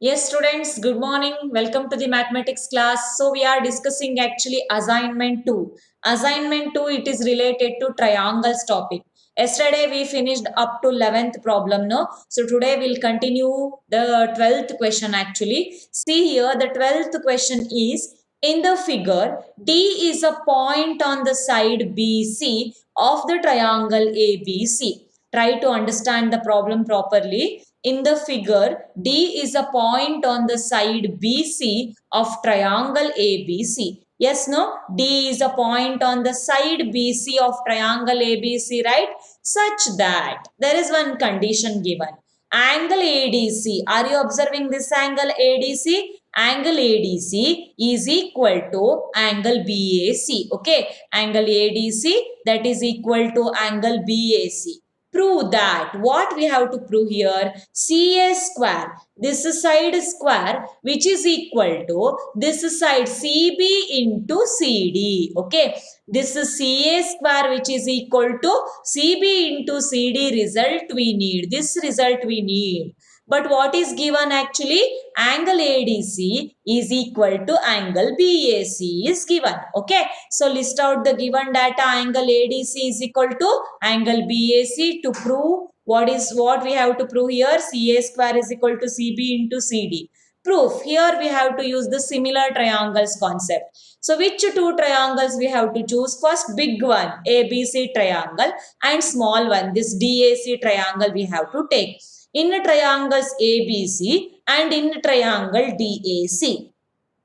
Yes, students, good morning. Welcome to the mathematics class. So, we are discussing actually assignment 2. Assignment 2, it is related to triangles topic. Yesterday, we finished up to 11th problem, no? So, today we'll continue the 12th question actually. See here, the 12th question is, in the figure, D is a point on the side BC of the triangle ABC. Try to understand the problem properly. In the figure, D is a point on the side BC of triangle ABC. Yes, no? D is a point on the side BC of triangle ABC, right? Such that there is one condition given. Angle ADC. Are you observing this angle ADC? Angle ADC is equal to angle BAC. Okay. Angle ADC that is equal to angle BAC. Prove that. What we have to prove here? CA square. This side square which is equal to this side CB into CD. Okay. This is CA square which is equal to CB into CD result we need. This result we need. But what is given actually? Angle ADC is equal to angle BAC is given. Okay. So list out the given data. Angle ADC is equal to angle BAC to prove what we have to prove here. CA square is equal to CB into CD. Proof. Here we have to use the similar triangles concept. So which two triangles we have to choose? First big one ABC triangle and small one this DAC triangle we have to take. In triangles ABC and in triangle DAC.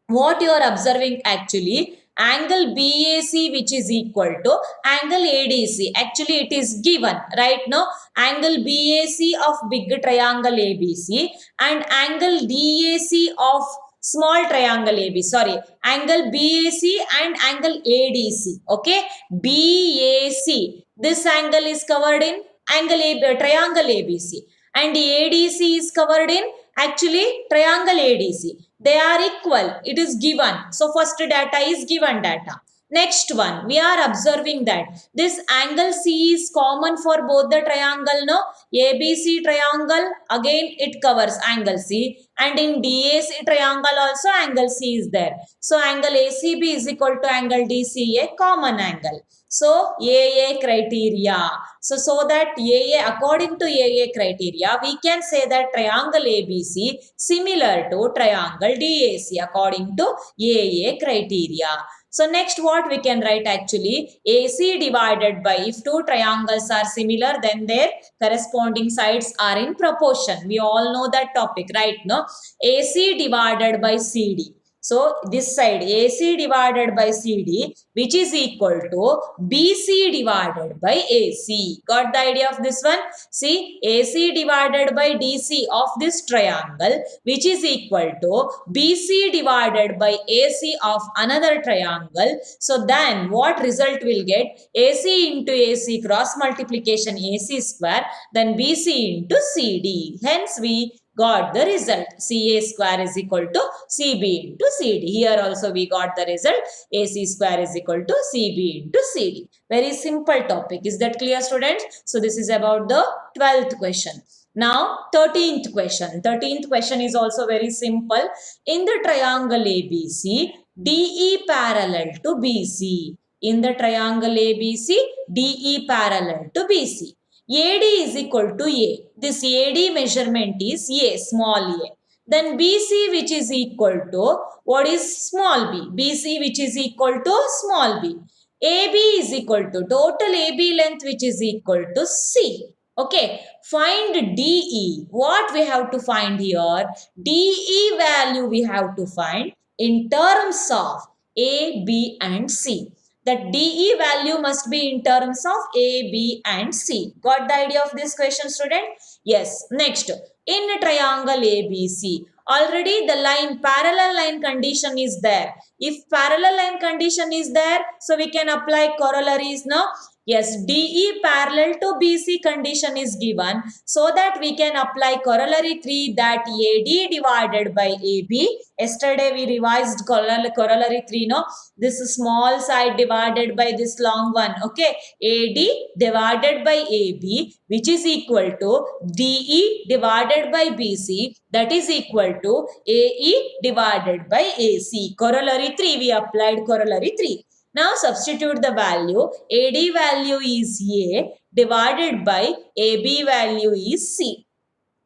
What you are observing actually, angle BAC which is equal to angle ADC. Actually it is given right now. Angle BAC of big triangle ABC and angle DAC of small triangle AB. Sorry, angle BAC and angle ADC. Okay, BAC. This angle is covered in triangle ABC and ADC is covered in actually triangle ADC. They are equal. It is given. So first data is given data. Next one, we are observing that this angle C is common for both the triangle, no? ABC triangle, again it covers angle C, and in DAC triangle also angle C is there. So angle ACB is equal to angle DCA, common angle. So AA criteria. So that AA, according to AA criteria, we can say that triangle ABC similar to triangle DAC according to AA criteria. So next what we can write actually, AC divided by, if two triangles are similar then their corresponding sides are in proportion. We all know that topic, right? No? AC divided by CD. So this side AC divided by CD which is equal to BC divided by AC. Got the idea of this one? See, AC divided by DC of this triangle which is equal to BC divided by AC of another triangle. So then what result will get? AC into AC cross multiplication AC square, then BC into CD. Hence we got the result. CA square is equal to CB into CD. Here also we got the result. AC square is equal to CB into CD. Very simple topic. Is that clear, students? So this is about the 12th question. Now 13th question. 13th question is also very simple. In the triangle ABC, DE parallel to BC. In the triangle ABC, DE parallel to BC. AD is equal to A. This AD measurement is A, small a. Then BC which is equal to, what is small b? BC which is equal to small b. AB is equal to total AB length which is equal to C. Okay, find DE. What we have to find here? DE value we have to find in terms of A, B and C. That DE value must be in terms of A, B and C. Got the idea of this question, student? Yes. Next, in a triangle ABC, already the line, parallel line condition is there. If parallel line condition is there, so we can apply corollaries now. Yes, DE parallel to BC condition is given, so that we can apply corollary 3 that AD divided by AB. Yesterday we revised corollary 3, no? This small side divided by this long one, okay? AD divided by AB, which is equal to DE divided by BC, that is equal to AE divided by AC. Corollary 3, we applied corollary 3. Now substitute the value. AD value is A divided by AB value is C.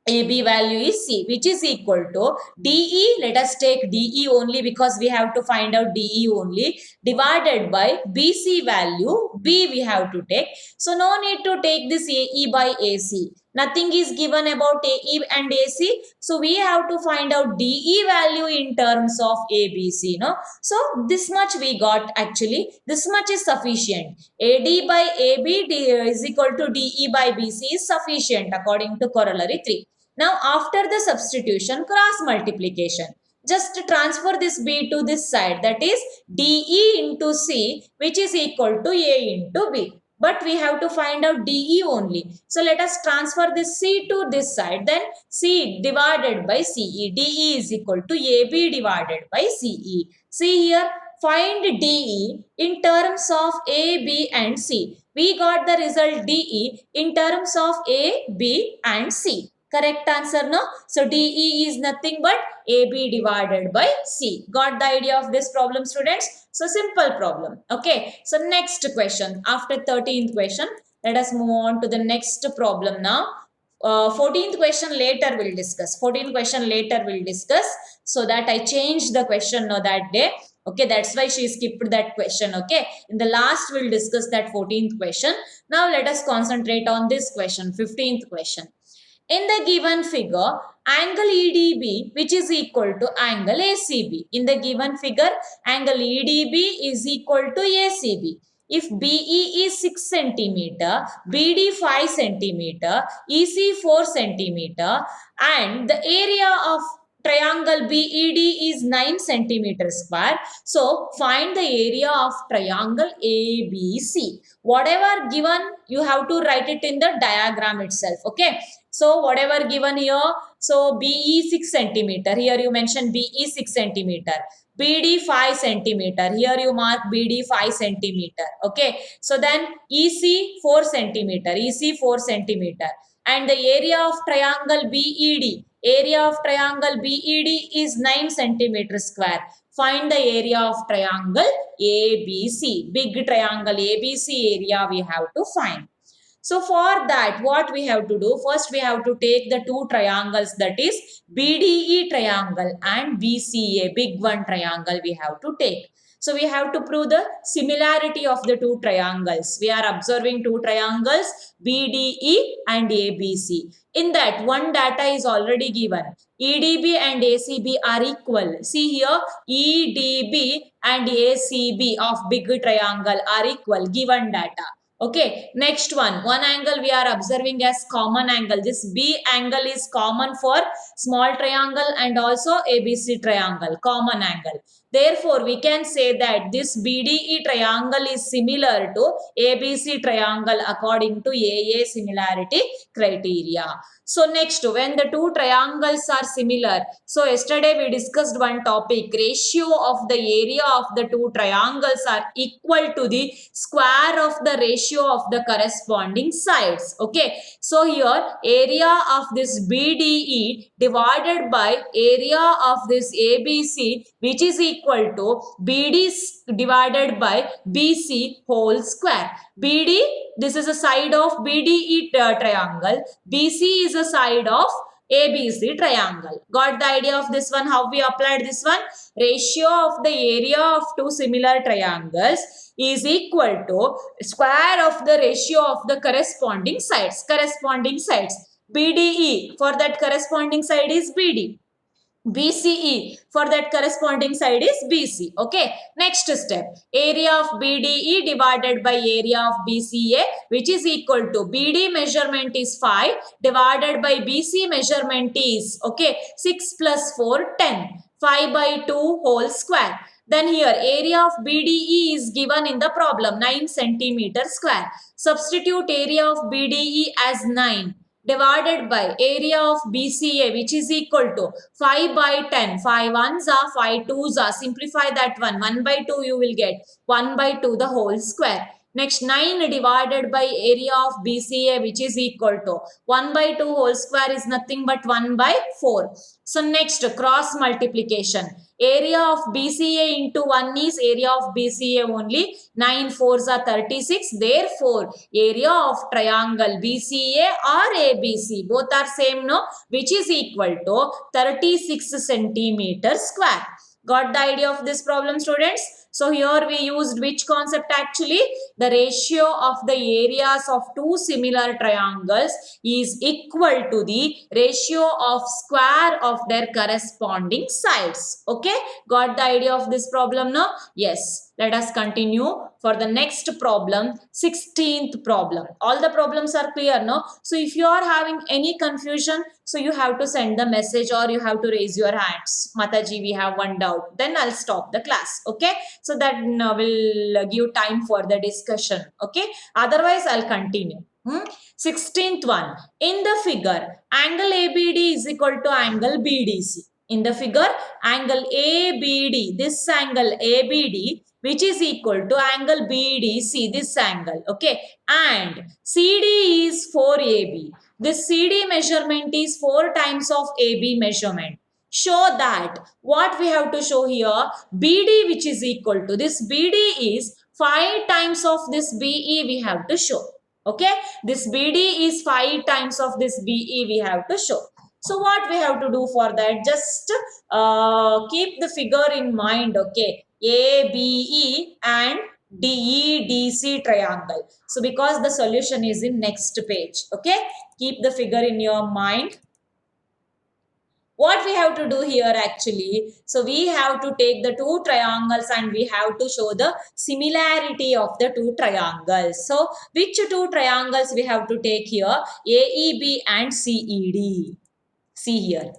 AB value is C, which is equal to DE. Let us take DE only because we have to find out DE only, divided by BC value. B we have to take. So no need to take this AE by AC. Nothing is given about AE and AC. So we have to find out DE value in terms of ABC. No? So this much we got actually. This much is sufficient. AD by AB is equal to DE by BC is sufficient according to corollary 3. Now after the substitution, cross multiplication. Just transfer this B to this side, that is DE into C, which is equal to A into B. But we have to find out DE only. So let us transfer this C to this side. Then C divided by CE. DE is equal to AB divided by CE. See here, find DE in terms of A, B and C. We got the result DE in terms of A, B and C. Correct answer, no? So DE is nothing but AB divided by C. Got the idea of this problem, students? So simple problem. Okay. So next question. After 13th question, let us move on to the next problem now. 14th question later we'll discuss. 14th question later we'll discuss, so that I changed the question that day. Okay, that's why she skipped that question. Okay, in the last we'll discuss that 14th question. Now let us concentrate on this question, 15th question. In the given figure, angle EDB, which is equal to angle ACB. In the given figure, angle EDB is equal to ACB. If BE is 6 cm, BD 5 cm, EC 4 cm, and the area of triangle BED is 9 centimeter square. So find the area of triangle ABC. Whatever given, you have to write it in the diagram itself. Okay. So whatever given here, so BE 6 centimeter. Here you mention BE 6 centimeter. BD 5 centimeter. Here you mark BD 5 centimeter. Okay. So then EC 4 centimeter. EC 4 centimeter. And the area of triangle BED. Area of triangle BED is 9 centimeter square. Find the area of triangle ABC. Big triangle ABC area we have to find. So for that, what we have to do? First, we have to take the two triangles, that is BDE triangle and BCA, big one triangle we have to take. So we have to prove the similarity of the two triangles. We are observing two triangles, BDE and ABC. In that, one data is already given. EDB and ACB are equal. See here, EDB and ACB of big triangle are equal, given data. Okay, next one angle we are observing as common angle. This B angle is common for small triangle and also ABC triangle, common angle. Therefore, we can say that this BDE triangle is similar to ABC triangle according to AA similarity criteria. So next, when the two triangles are similar, so yesterday we discussed one topic, ratio of the area of the two triangles are equal to the square of the ratio of the corresponding sides. Okay, so here area of this BDE divided by area of this ABC, which is equal to BD divided by BC whole square. BD, this is a side of BDE triangle. BC is a side of ABC triangle. Got the idea of this one? How we applied this one? Ratio of the area of two similar triangles is equal to square of the ratio of the corresponding sides. Corresponding sides. BDE, for that corresponding side is BD. BCE, for that corresponding side is BC. Okay, next step, area of BDE divided by area of BCA, which is equal to BD measurement is 5 divided by BC measurement is, okay, 6 plus 4, 10. 5 by 2 whole square. Then here area of BDE is given in the problem 9 centimeter square. Substitute area of BDE as 9 divided by area of BCA, which is equal to 5 by 10. 5 ones are 5 twos are. Simplify that one. 1 by 2 you will get 1 by 2 the whole square. Next 9 divided by area of BCA, which is equal to 1 by 2 whole square is nothing but 1 by 4. So next cross multiplication. Area of BCA into 1 is area of BCA only. 9 fours are 36. Therefore, area of triangle BCA or ABC, both are same, no? Which is equal to 36 centimeters square. Got the idea of this problem, students? So here we used which concept actually? The ratio of the areas of two similar triangles is equal to the ratio of square of their corresponding sides. Okay, got the idea of this problem now? Yes. Let us continue for the next problem, 16th problem. All the problems are clear, no? So if you are having any confusion, so you have to send the message or you have to raise your hands. Mataji, we have one doubt. Then I'll stop the class. Okay, so that will give time for the discussion. Okay, otherwise I'll continue. 16th one. In the figure, angle ABD is equal to angle BDC. In the figure, angle ABD, this angle ABD, which is equal to angle BDC, this angle, okay, and CD is 4AB. This CD measurement is 4 times of AB measurement. Show that what we have to show here, BD which is equal to this BD is 5 times of this BE we have to show. Okay, this BD is 5 times of this BE we have to show. So what we have to do for that? Just keep the figure in mind. Okay, ABE and DEDC triangle. So because the solution is in next page. Okay, keep the figure in your mind. What we have to do here actually, so we have to take the two triangles and we have to show the similarity of the two triangles. So which two triangles we have to take here? AEB and CED. See here.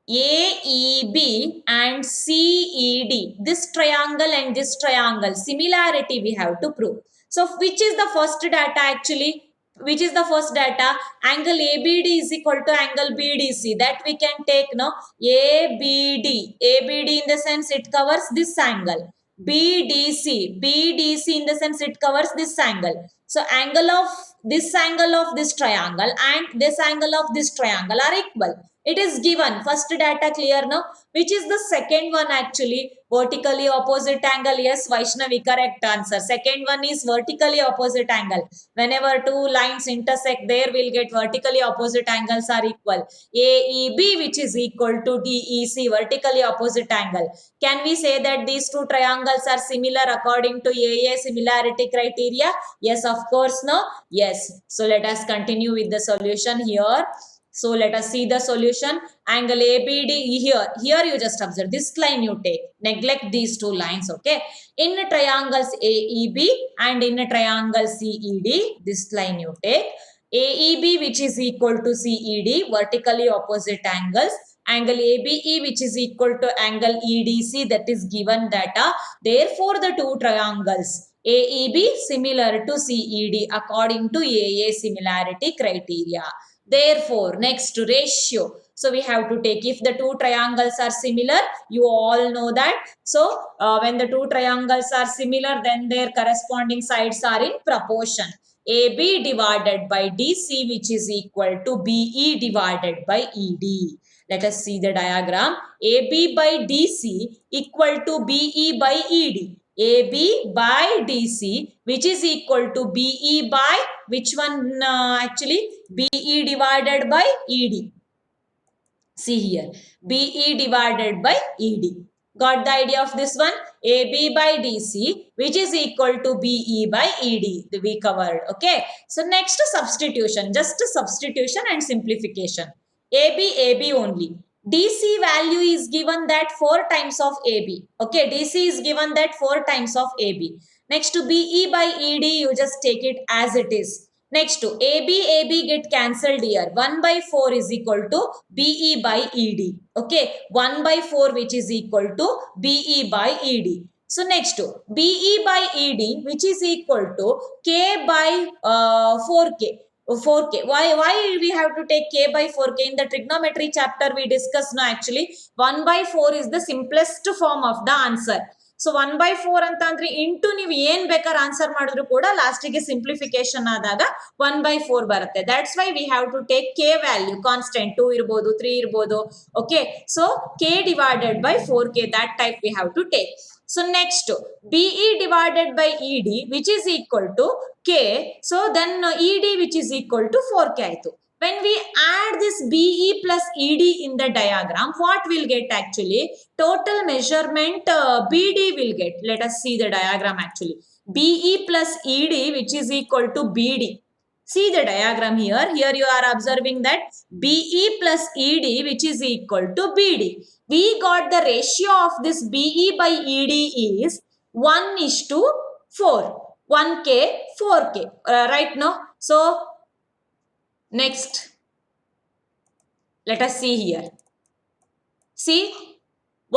AEB and CED, this triangle and this triangle, similarity we have to prove. So which is the first data actually? Which is the first data? Angle ABD is equal to angle BDC. That we can take, no? ABD. ABD in the sense it covers this angle. BDC. BDC in the sense it covers this angle. So angle of this triangle and this angle of this triangle are equal. It is given. First data clear now. Which is the second one actually? Vertically opposite angle. Yes, Vaishnavi, correct answer. Second one is vertically opposite angle. Whenever two lines intersect, there will get vertically opposite angles are equal. AEB which is equal to DEC, vertically opposite angle. Can we say that these two triangles are similar according to AA similarity criteria? Yes, of course, no? Yes. So let us continue with the solution here. So let us see the solution. Angle ABD here. Here you just observe this line you take. Neglect these two lines. Okay. In triangles AEB and in triangle CED, this line you take. AEB which is equal to CED, vertically opposite angles. Angle ABE which is equal to angle EDC, that is given data. Therefore, the two triangles AEB similar to CED according to AA similarity criteria. Therefore, next ratio. So we have to take, if the two triangles are similar, you all know that. So when the two triangles are similar, then their corresponding sides are in proportion. AB divided by DC which is equal to BE divided by ED. Let us see the diagram. AB by DC equal to BE by ED. AB by DC which is equal to BE by which one actually? BE divided by ED. See here. BE divided by ED. Got the idea of this one? AB by DC which is equal to BE by ED. We covered. Okay. So next substitution. Just substitution and simplification. AB only. DC value is given that 4 times of AB. Okay, DC is given that 4 times of AB. Next to BE by ED, you just take it as it is. Next to AB get cancelled here. 1 by 4 is equal to BE by ED. Okay, 1 by 4 which is equal to BE by ED. So next to BE by ED which is equal to K by 4K. 4K. Why we have to take K by 4K? In the trigonometry chapter we discussed now actually 1 by 4 is the simplest form of the answer. So 1/4 ಅಂತ ಅಂದ್ರೆ into ನೀವು ಏನ್ ಬೇಕಾದ್ರೆ answer ಮಾಡಿದ್ರು ಕೂಡ ಲಾಸ್ಟಿಗೆ simplification ಆದಾಗ 1/4 ಬರುತ್ತೆ. That's why we have to take K value constant 2 ಇರ್ಬೋದು 3 ಇರ್ಬೋದು. Okay, so K divided by 4K that type we have to take. So next BE divided by ED which is equal to K. So then ED which is equal to 4K ಆಯ್ತು. When we add this BE plus ED in the diagram, what we'll get actually? Total measurement BD will get. Let us see the diagram actually. BE plus ED which is equal to BD. See the diagram here. Here you are observing that BE plus ED which is equal to BD. We got the ratio of this BE by ED is 1:4. 1K, 4K. Right now? So, next, let us see here. See,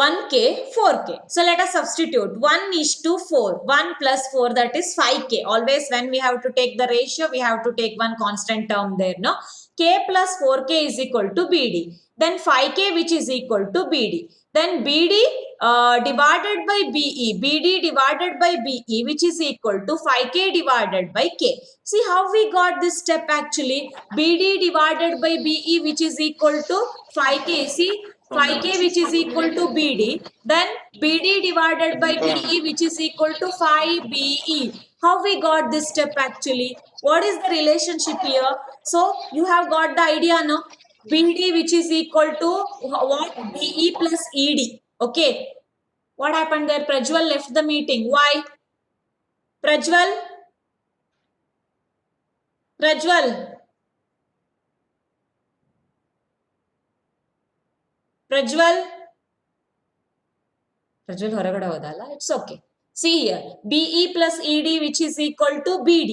1K, 4K. So let us substitute 1:4. 1 plus 4 that is 5K. Always when we have to take the ratio, we have to take one constant term there. No? K plus 4K is equal to BD. Then 5K which is equal to BD. Then BD divided by BE. BD divided by BE which is equal to 5K divided by K. See how we got this step actually. BD divided by BE which is equal to 5K. See, 5K which is equal to BD, then BD divided by BE which is equal to 5BE. How we got this step actually? What is the relationship here? So you have got the idea now. BD which is equal to what? BE plus ED. Okay. What happened there? Prajwal left the meeting. Why? Prajwal? Prajwal? Prajwal ಹೊರಗಡೆ ಹೋದಲ್ಲ, it's okay. See here, BE plus ED which is equal to BD.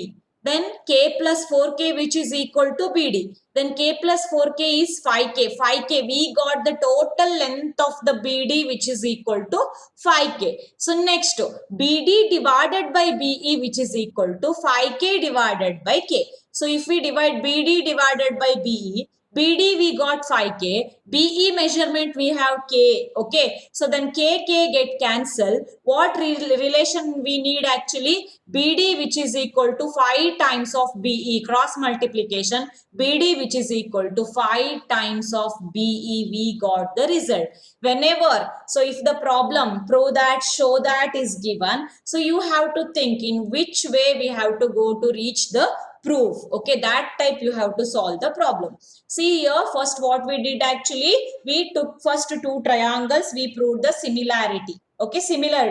Then K plus 4K which is equal to BD. Then K plus 4K is 5K. 5K, we got the total length of the BD which is equal to 5K. So next, BD divided by BE which is equal to 5K divided by K. So if we divide BD divided by BE, BD we got 5K, BE measurement we have K, okay. So then K get cancelled. What relation we need actually? BD which is equal to 5 times of BE, cross multiplication, BD which is equal to 5 times of BE, we got the result. Whenever, so if the problem prove that, show that is given, so you have to think in which way we have to go to reach the proof. Okay, that type you have to solve the problem. See here, first what we did actually, we took first two triangles, we proved the similarity. Okay, similar.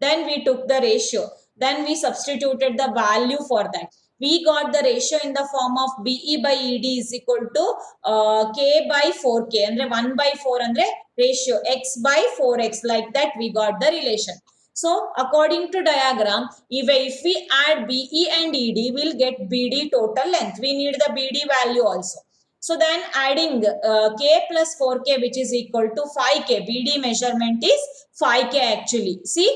Then we took the ratio. Then we substituted the value for that. We got the ratio in the form of BE by ED is equal to K by 4K. Andre 1/4 andre ratio x by 4x. Like that we got the relation. So according to diagram, if we add BE and ED, we'll get BD total length. We need the BD value also. So then adding K plus 4K which is equal to 5K. BD measurement is 5K actually. See,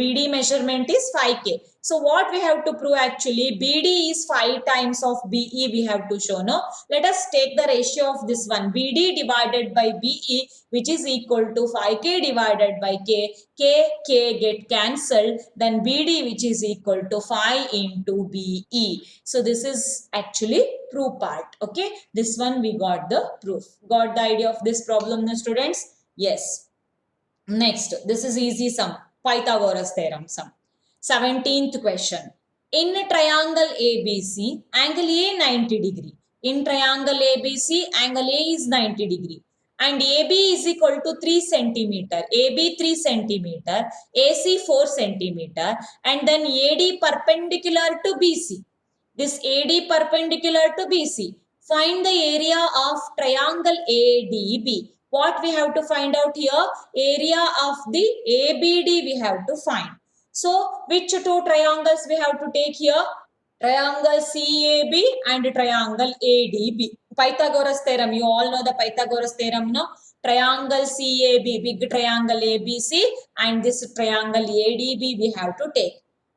BD measurement is 5K. So what we have to prove actually, BD is 5 times of BE we have to show. No, let us take the ratio of this one. BD divided by BE which is equal to 5K divided by K. K get cancelled. Then BD which is equal to 5 into BE. So this is actually proof part. Okay, this one we got the proof. Got the idea of this problem, the students? Yes. Next, this is easy sum. Pythagoras theorem sum. 17th question. In a triangle ABC, angle A 90 degree. In triangle ABC, angle A is 90 degree. And AB is equal to 3 centimeter. AB 3 centimeter. AC 4 centimeter. And then AD perpendicular to BC. This AD perpendicular to BC. Find the area of triangle ADB. What we have to find out here? Area of the ABD we have to find. So which two triangles we have to take here? Triangle CAB and triangle ADB. Pythagoras theorem. You all know the Pythagoras theorem, no? Triangle CAB, big triangle ABC, and this triangle ADB we have to take.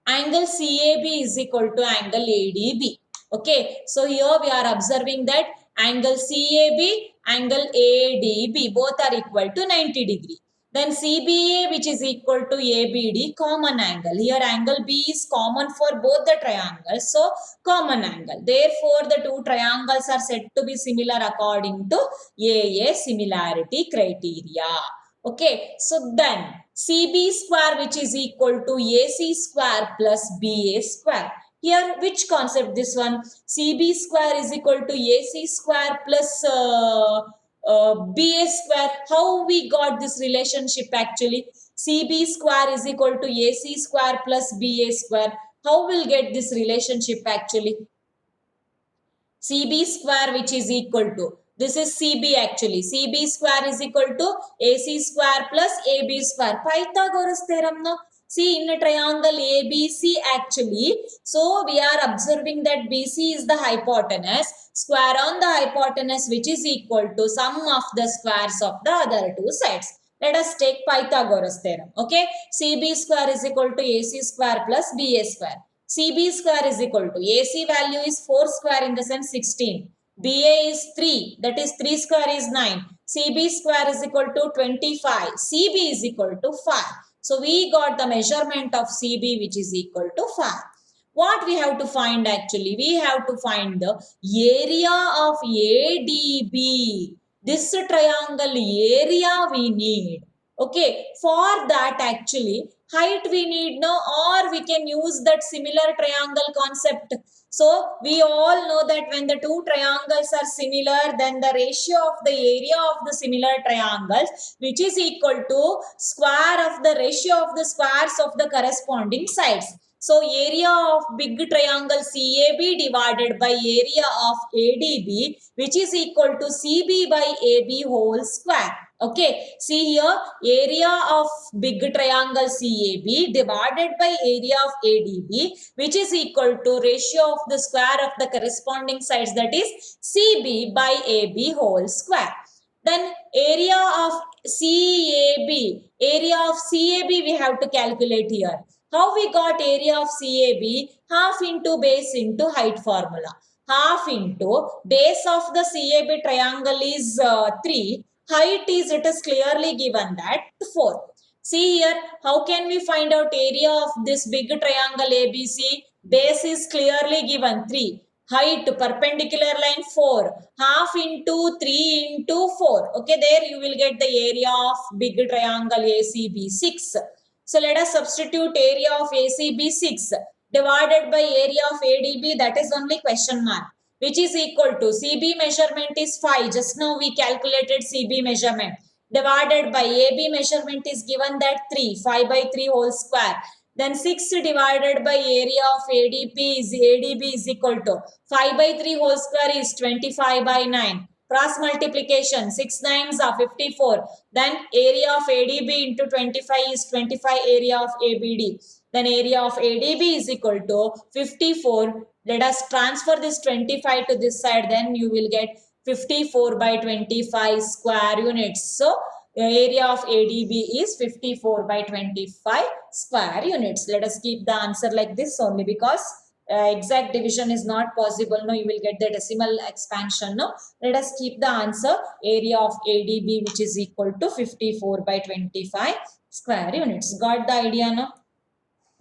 Angle CAB is equal to angle ADB. Okay, so here we are observing that angle CAB, angle ADB, both are equal to 90 degree. Then CBA, which is equal to ABD, common angle. Here angle B is common for both the triangles. So common angle. Therefore, the two triangles are said to be similar according to AA similarity criteria. Okay. So then CB square, which is equal to AC square plus BA square. Here, which concept this one? CB square is equal to AC square plus BA square. How we got this relationship actually? CB square is equal to AC square plus BA square. How will get this relationship actually? CB square, which is equal to, this is CB actually. CB square is equal to AC square plus AB square. Pythagoras theorem, no? See, in a triangle ABC actually, so we are observing that BC is the hypotenuse, square on the hypotenuse, which is equal to sum of the squares of the other two sides. Let us take Pythagoras theorem. Okay, CB square is equal to AC square plus BA square. CB square is equal to, AC value is 4 square in the sense 16. BA is 3, that is 3 square is 9. CB square is equal to 25. CB is equal to 5. So we got the measurement of CB, which is equal to 5. What we have to find actually? We have to find the area of ADB. This triangle area we need. Okay, for that actually height we need, no, or we can use that similar triangle concept. So we all know that when the two triangles are similar, then the ratio of the area of the similar triangles, which is equal to square of the ratio of the squares of the corresponding sides. So area of big triangle CAB divided by area of ADB, which is equal to CB by AB whole square. Okay, see here, area of big triangle CAB divided by area of ADB, which is equal to ratio of the square of the corresponding sides, that is CB by AB whole square. Then area of CAB, we have to calculate here. How we got area of CAB? Half into base into height formula. Half into base of the CAB triangle is 3. Height is, it is clearly given that 4. See here, how can we find out area of this big triangle ABC? Base is clearly given 3. Height perpendicular line 4. Half into 3 into 4. Okay, there you will get the area of big triangle ACB 6. So let us substitute area of ACB 6 divided by area of ADB, that is only question mark, which is equal to CB measurement is 5. Just now we calculated CB measurement, divided by AB measurement is given that 3. 5 by 3 whole square. Then 6 divided by area of ADB is equal to 5 by 3 whole square is 25 by 9. Cross multiplication, 6 nines are 54. Then area of ADB into 25 is 25 area of ABD. Then area of ADB is equal to 54. Let us transfer this 25 to this side. Then you will get 54 by 25 square units. So area of ADB is 54 by 25 square units. Let us keep the answer like this only, because exact division is not possible. No, you will get the decimal expansion. No, let us keep the answer area of ADB, which is equal to 54 by 25 square units. Got the idea? No,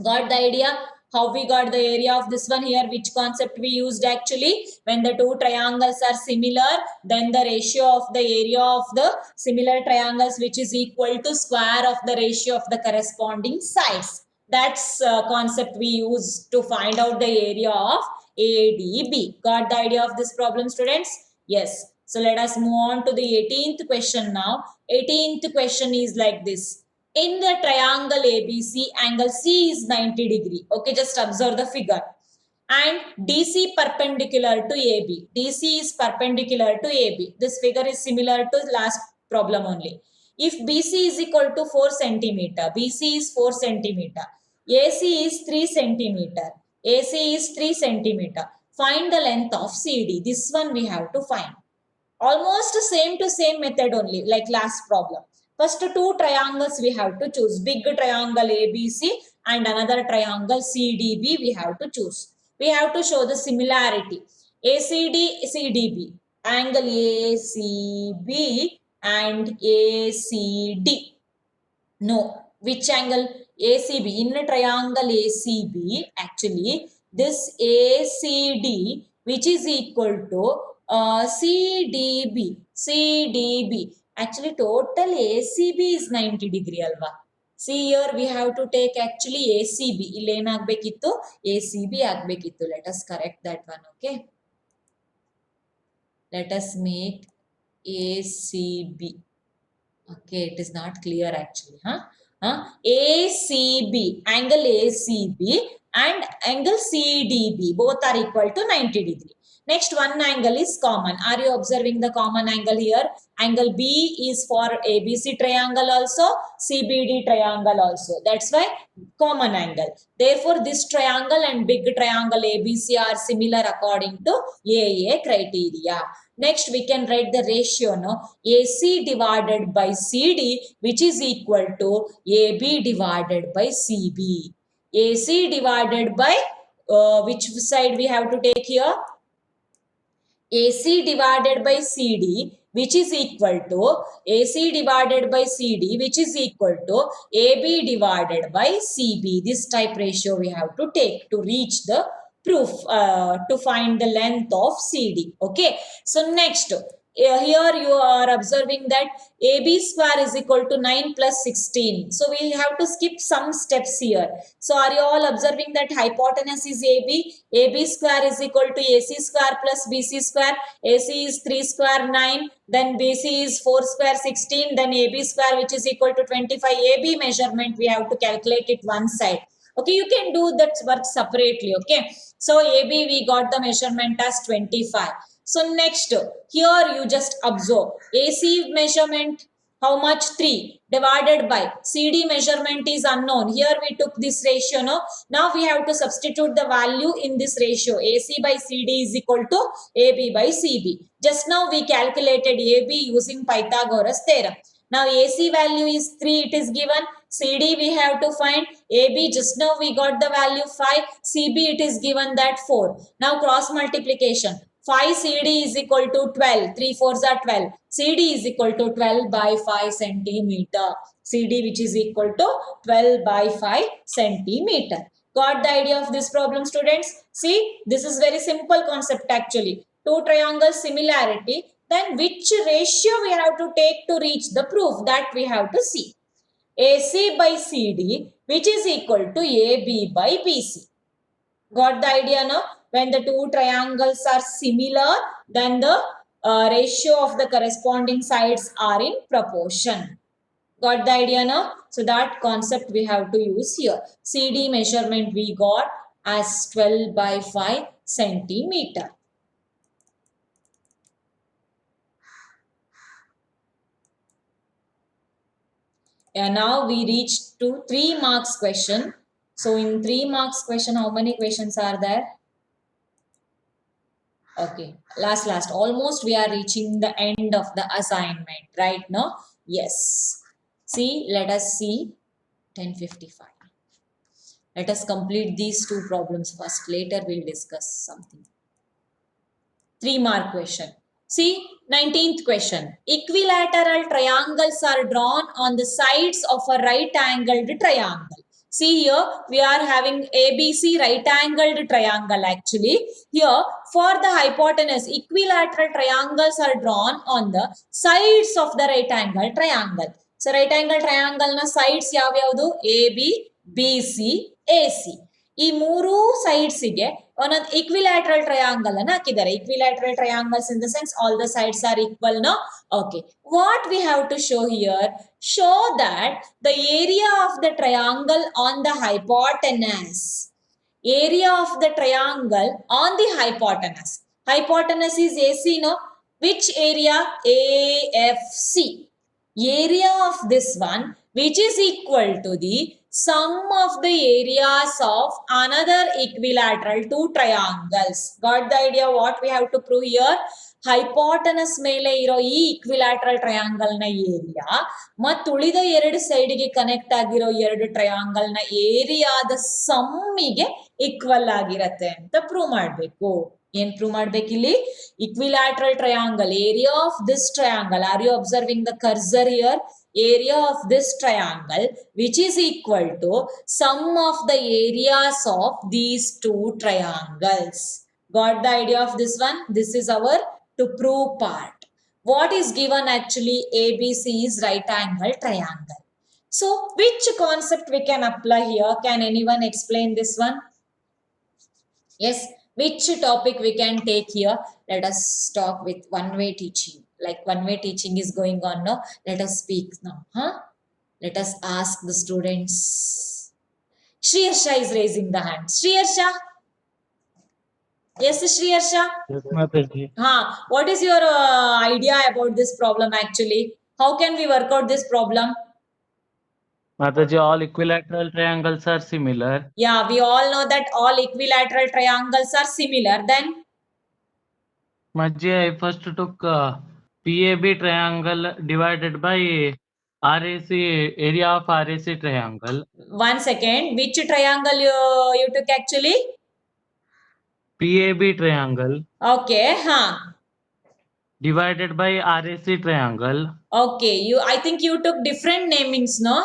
got the idea how we got the area of this one here? Which concept we used actually? When the two triangles are similar, then the ratio of the area of the similar triangles, which is equal to square of the ratio of the corresponding sides. That's concept we use to find out the area of ADB. Got the idea of this problem, students? Yes. So let us move on to the 18th question now. 18th question is like this. In the triangle ABC, angle C is 90 degree. Okay, just observe the figure. And DC perpendicular to AB. DC is perpendicular to AB. This figure is similar to last problem only. If BC is equal to 4 centimeter, BC is 4 centimeter, AC is 3 centimeter, AC is 3 centimeter. Find the length of CD. This one we have to find. Almost same to same method only, like last problem. First two triangles we have to choose. Big triangle ABC and another triangle CDB we have to choose. We have to show the similarity. ACD, CDB. Angle ACB and ACD. No, which angle? ACB. In a triangle ACB, actually, this ACD, which is equal to CDB. CDB. Actually, total ACB is 90 degree alva. See here, we have to take actually ACB. Illen agbekiತ್ತು ACB agbekiತ್ತು. Let us correct that one, okay? Let us make ACB. Okay, it is not clear actually. ACB, angle ACB and angle CDB, both are equal to 90 degree. Next, one angle is common. Are you observing the common angle here? Angle B is for ABC triangle also, CBD triangle also. That's why common angle. Therefore, this triangle and big triangle ABC are similar according to AA criteria. Next, we can write the ratio, no? AC divided by CD, which is equal to AB divided by CB. AC divided by, which side we have to take here? AC divided by CD, which is equal to AC divided by CD, which is equal to AB divided by CB. This type ratio we have to take to reach the proof, to find the length of CD. Okay. So next, here you are observing that AB square is equal to 9 plus 16. So we have to skip some steps here. So are you all observing that hypotenuse is AB? AB square is equal to AC square plus BC square. AC is 3 square 9. Then BC is 4 square 16. Then AB square, which is equal to 25. AB measurement we have to calculate it one side. Okay, you can do that work separately. Okay. So AB we got the measurement as 25. So next, here you just observe AC measurement, how much? 3 divided by CD measurement is unknown. Here we took this ratio, no? Now we have to substitute the value in this ratio. AC by CD is equal to AB by CB. Just now we calculated AB using Pythagoras theorem. Now AC value is 3, it is given. CD we have to find. AB just now we got the value 5. CB it is given that 4. Now cross multiplication. 5 CD is equal to 12. 3 4s are 12. CD is equal to 12 by 5 centimeter. CD which is equal to 12 by 5 centimeter. Got the idea of this problem, students? See, this is very simple concept actually. Two triangles similarity. Then which ratio we have to take to reach the proof, that we have to see. AC by CD, which is equal to AB by BC. Got the idea now? When the two triangles are similar, then the ratio of the corresponding sides are in proportion. Got the idea now? So that concept we have to use here. CD measurement we got as 12 by 5 centimeter. And now we reach to 3 marks question. So in 3 marks question, how many questions are there? Okay, last. Almost we are reaching the end of the assignment, right now? Yes. See, let us see 10:55. Let us complete these 2 problems first. Later we'll discuss something. 3 mark question. See, 19th question. Equilateral triangles are drawn on the sides of a right-angled triangle. See here, we are having ABC right-angled triangle actually. Here, for the hypotenuse, equilateral triangles are drawn on the sides of the right-angled triangle. So, right-angled triangle na sides yavyavadu? AB, BC, AC. ಈ ಮೂರು ಸೈಡ್ಸಿಗೆ ಒಂದೊಂದು equilateral triangle ಅನ್ನು ಹಾಕಿದ್ದಾರೆ. Equilateral triangles in the sense all the sides are equal no. Okay, what we have to show here? Show that the area of the triangle on the hypotenuse. Area of the triangle on the hypotenuse. Hypotenuse is AC, no? Which area? AFC. area of this one which is equal to the sum of the areas of another equilateral two triangles. Got the idea what we have to prove here? Hypotenuse ಮೇಲೆ ಇರೋ ಈ equilateral triangle ನ area ಮತ್ತು ಉಳಿದ ಎರಡು side ಗೆ connect ಆಗಿರೋ ಎರಡು ಟ್ರಯಾಂಗಲ್ ನ ಏರಿಯಾದ ಸಮ್ಮಿಗೆ ಈಕ್ವಲ್ ಆಗಿರತ್ತೆ ಅಂತ ಪ್ರೂವ್ ಮಾಡ್ಬೇಕು. ಏನ್ prove ಮಾಡ್ಬೇಕಿಲ್ಲಿ? equilateral triangle, area of this triangle, are you observing the cursor here? Area of this triangle which is equal to sum of the areas of these two triangles. Got the idea of this one? This is our to prove part. What is given actually? ABC is right angle triangle. So which concept we can apply here? Can anyone explain this one? Yes, which topic we can take here? Let us talk with one-way teaching. Like one-way teaching is going on now. Let us speak now. Let us ask the students. Shriyarsha is raising the hand. Shriyarsha? Yes, Shriyarsha? Yes, Mataji. What is your idea about this problem actually? How can we work out this problem? Mataji, all equilateral triangles are similar. Yeah, we all know that all equilateral triangles are similar. Then? Mataji, I first took PAB triangle divided by RAC, area of RAC triangle. 1 second. Which triangle you took actually? PAB triangle Okay, divided by RAC triangle. Okay, I think you took different namings, no?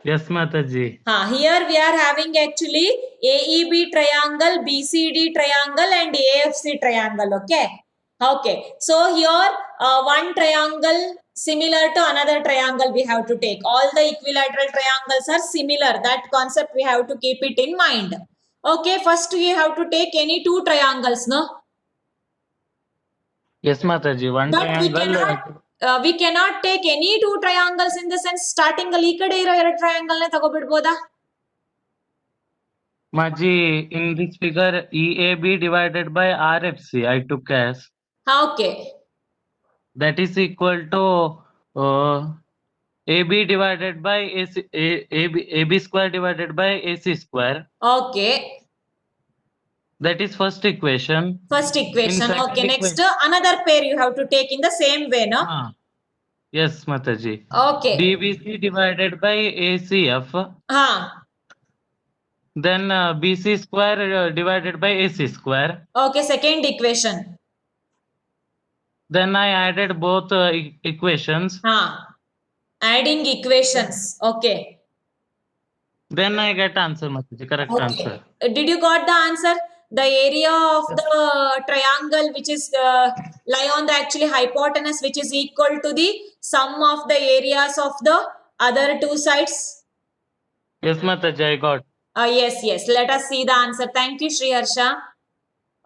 Yes, Mataji. Here we are having actually AEB triangle, BCD triangle and AFC triangle, okay? Okay, so here one triangle similar to another triangle we have to take. All the equilateral triangles are similar. That concept we have to keep it in mind. Okay, first we have to take any two triangles, no? Yes, Mataji. One But triangle. we cannot take any two triangles in the sense starting ಅಲ್ಲಿ ಈ ಕಡೆ ಇರೋ ಎರಡು triangle ನೇ ತಗೋಬಿಡ್ಬೋದಾ? Maji, in this figure, EAB divided by RFC, I took as. Okay. That is equal to AB divided by AB square divided by AC square. Okay. That is first equation. First equation. In Okay. Next, equation. another pair you have to take in the same way, no? Yes, Mataji. Okay. BBC divided by ACF. Then BC square divided by AC square. Okay. Second equation. Then I added both equations. Adding equations. Okay. Then I get answer, Mataji. Correct answer. Did you got the answer? The area of the triangle which is lie on the actually hypotenuse which is equal to the sum of the areas of the other two sides. Yes, Mataji, I got. Yes. Let us see the answer. Thank you, Shriharsha.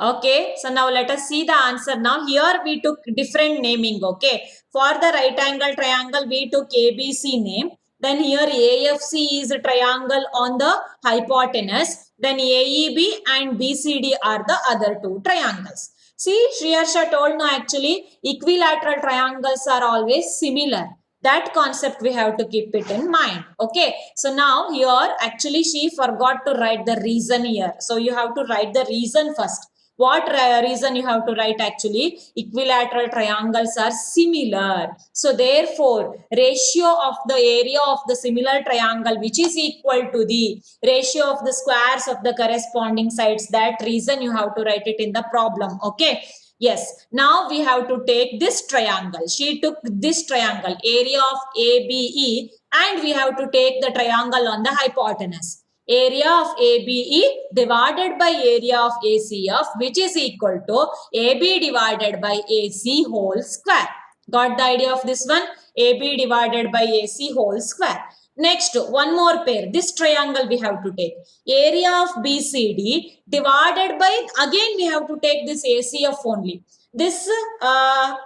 Okay, so now let us see the answer. Now here we took different naming. Okay, for the right angle triangle we took ABC name. Then here AFC is a triangle on the hypotenuse. Then AEB and BCD are the other two triangles. See, Shriharsha told no actually equilateral triangles are always similar. That concept we have to keep it in mind. Okay, so now here actually she forgot to write the reason here. So you have to write the reason first. What reason you have to write actually? Equilateral triangles are similar. So therefore, ratio of the area of the similar triangle which is equal to the ratio of the squares of the corresponding sides. That reason you have to write it in the problem. Okay. Yes. Now we have to take this triangle. She took this triangle, area of ABE, and we have to take the triangle on the hypotenuse. Area of ABE divided by area of ACF which is equal to AB divided by AC whole square. Got the idea of this one? AB divided by AC whole square. Next, one more pair. This triangle we have to take. Area of BCD divided by, again we have to take this ACF only. This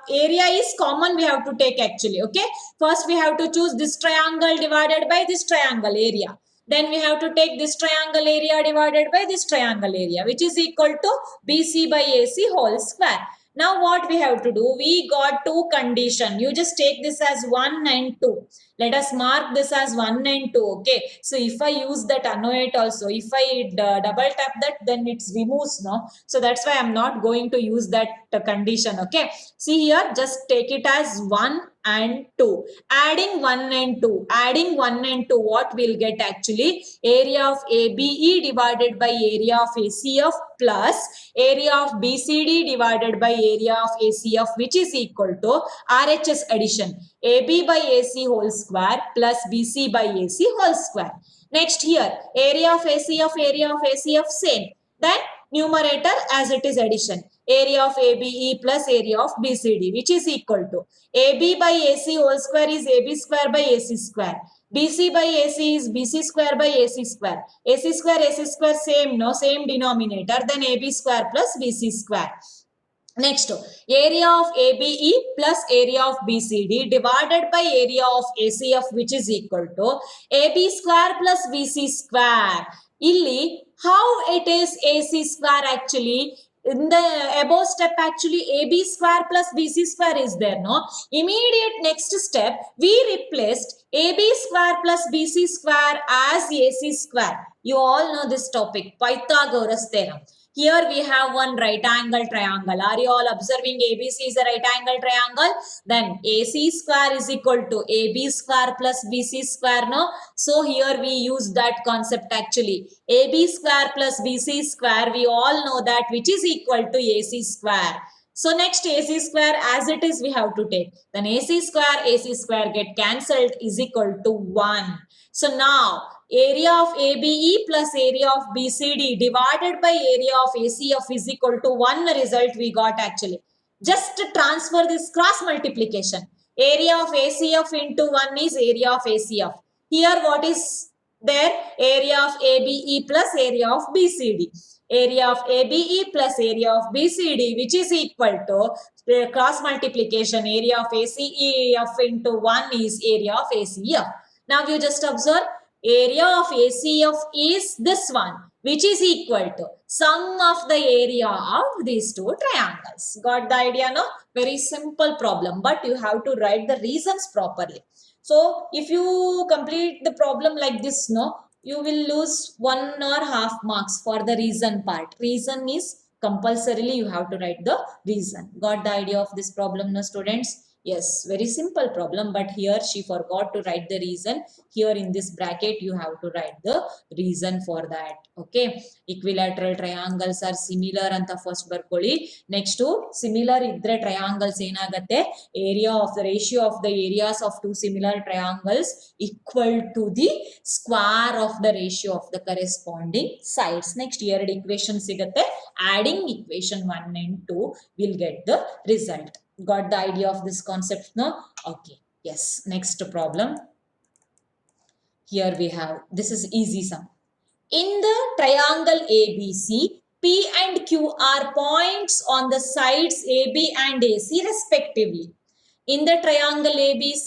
area is common we have to take actually. Okay. First we have to choose this triangle divided by this triangle area. Then we have to take this triangle area divided by this triangle area which is equal to BC by AC whole square. Now what we have to do, we got two condition. You just take this as 1 and 2. Let us mark this as 1 and 2. Okay, so if I use that annotate also, if I double tap that, then it removes, no? So that's why I'm not going to use that condition. Okay, see here, just take it as 1 and 2. Adding 1 and 2, adding 1 and 2, what we'll get actually? Area of ABE divided by area of ACF plus area of BCD divided by area of ACF, which is equal to RHS addition, AB by AC whole square plus BC by AC whole square. Next here, area of ACF same. Then numerator as it is addition, area of ABE plus area of BCD, which is equal to AB by AC whole square is AB square by AC square. BC by AC is BC square by AC square. AC square same, no? Same denominator. Then AB square plus BC square. Next, area of ABE plus area of BCD divided by area of ACF, which is equal to AB square plus BC square. Illi, how it is AC square actually? In the above step, actually AB square plus BC square is there, no? Immediate next step, we replaced AB square plus BC square as AC square. You all know this topic, Pythagoras theorem. Here we have one right angle triangle. Are you all observing ABC is a right angle triangle? Then AC square is equal to AB square plus BC square, no? So here we use that concept actually. AB square plus BC square, we all know that, which is equal to AC square. So next AC square as it is we have to take. Then AC square get cancelled is equal to 1. So now area of ABE plus area of BCD divided by area of ACF is equal to 1 result we got actually. Just transfer this cross multiplication. Area of ACF into 1 is area of ACF. Here what is there? Area of ABE plus area of BCD. Area of ABE plus area of BCD, which is equal to the cross multiplication. Area of ACF into 1 is area of ACF. Now you just observe, area of ACF is this one, which is equal to sum of the area of these two triangles. Got the idea, no? Very simple problem, but you have to write the reasons properly. So if you complete the problem like this, no, you will lose 1 or half marks for the reason part. Reason is compulsorily you have to write the reason. Got the idea of this problem, no, students? Yes, very simple problem, but here she forgot to write the reason. Here in this bracket, you have to write the reason for that. Okay, equilateral triangles are similar anta first barkoli. Next to similar idre triangles enagate, area of the ratio of the areas of two similar triangles equal to the square of the ratio of the corresponding sides. Next year equation sigate, adding equation 1 and 2 will get the result. Got the idea of this concept now? Okay, yes. Next problem. Here we have, this is easy sum. In the triangle ABC, P and Q are points on the sides AB and AC respectively. In the triangle ABC,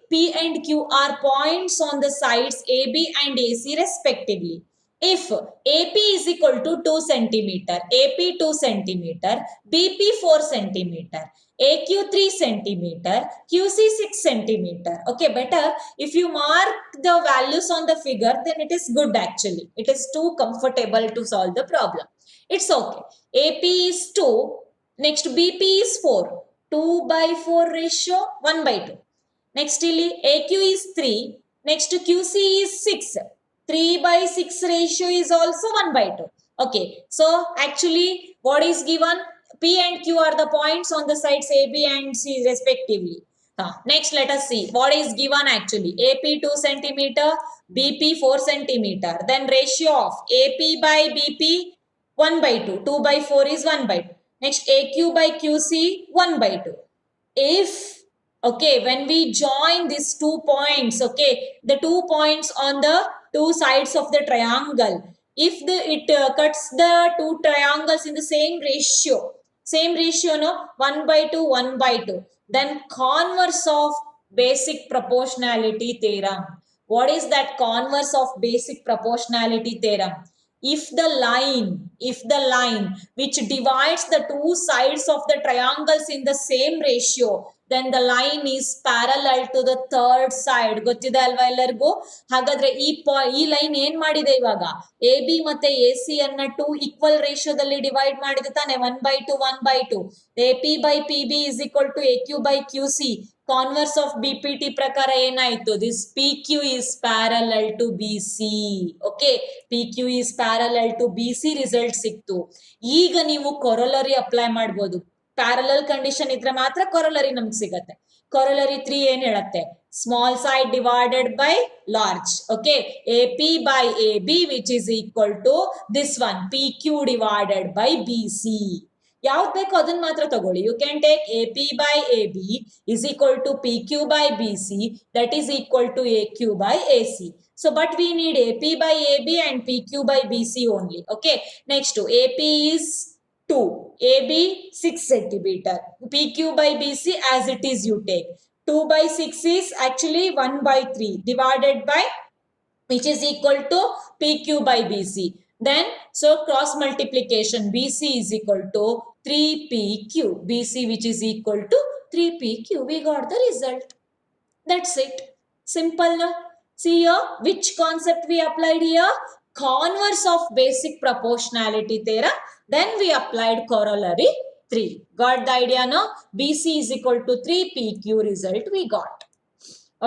P and Q are points on the sides AB and AC respectively. If AP is equal to 2 centimeter, AP 2 centimeter, BP 4 centimeter, AQ 3 centimeter, QC 6 centimeter. Okay, better if you mark the values on the figure, then it is good actually. It is too comfortable to solve the problem. It's okay. AP is 2, next BP is 4. 2 by 4 ratio, 1 by 2. Next AQ is 3, next QC is 6. 3 by 6 ratio is also 1 by 2. Okay, so actually what is given? P and Q are the points on the sides AB and C respectively. Next let us see what is given actually. AP 2 centimeter, BP 4 centimeter. Then ratio of AP by BP 1 by 2. 2 by 4 is 1 by 2. Next AQ by QC 1 by 2. If, okay, when we join these 2 points, okay, the 2 points on the 2 sides of the triangle, if it cuts the 2 triangles in the same ratio, no, 1 by 2, 1 by 2, then converse of basic proportionality theorem. What is that converse of basic proportionality theorem? if the line which divides the two sides of the triangles in the same ratio, then the line is parallel to the third side. ಗೊತ್ತಿದೆ ಅಲ್ವಾ ಎಲ್ಲರಿಗೂ? ಹಾಗಾದ್ರೆ ಈ line ಏನ್ ಮಾಡಿದೆ ಇವಾಗ? A B ಮತ್ತೆ A C ಅನ್ನ 2 ಈಕ್ವಲ್ ರೇಷಿಯೋದಲ್ಲಿ ಡಿವೈಡ್ ಮಾಡಿದೆ ತಾನೆ, 1/2 1/2. A P by P B is equal to A Q by Q C. Converse of B P T ಪ್ರಕಾರ ಏನಾಯ್ತು? This P Q is parallel to B C. Okay, P Q is parallel to B C result ಸಿಕ್ತು. ಈಗ ನೀವು corollary apply ಮಾಡ್ಬೋದು. Parallel condition ಇದ್ರೆ ಮಾತ್ರ corollary ನಮ್ಗೆ ಸಿಗತ್ತೆ. ಕೊರೊಲರಿ 3 ಏನ್ ಹೇಳತ್ತೆ? Small side divided by large. Okay, A P by A B which is equal to this one P Q divided by B C. ಯಾವ್ದು ಬೇಕೋ ಅದನ್ನ ಮಾತ್ರ ತಗೊಳ್ಳಿ. You can take A P by A B is equal to P Q by B C, that is equal to A Q by A C. So, but we need AP by AB and PQ by BC only. Okay. Next, AP is 2, AB 6 centimeter. PQ by BC as it is you take. 2 by 6 is actually 1/3 divided by, which is equal to PQ by BC. Then, so cross multiplication, BC is equal to 3PQ. BC which is equal to 3PQ. We got the result. That's it. Simple, no? See here, which concept we applied here? Converse of basic proportionality theorem. Then we applied corollary 3. Got the idea, no? BC is equal to 3PQ result we got.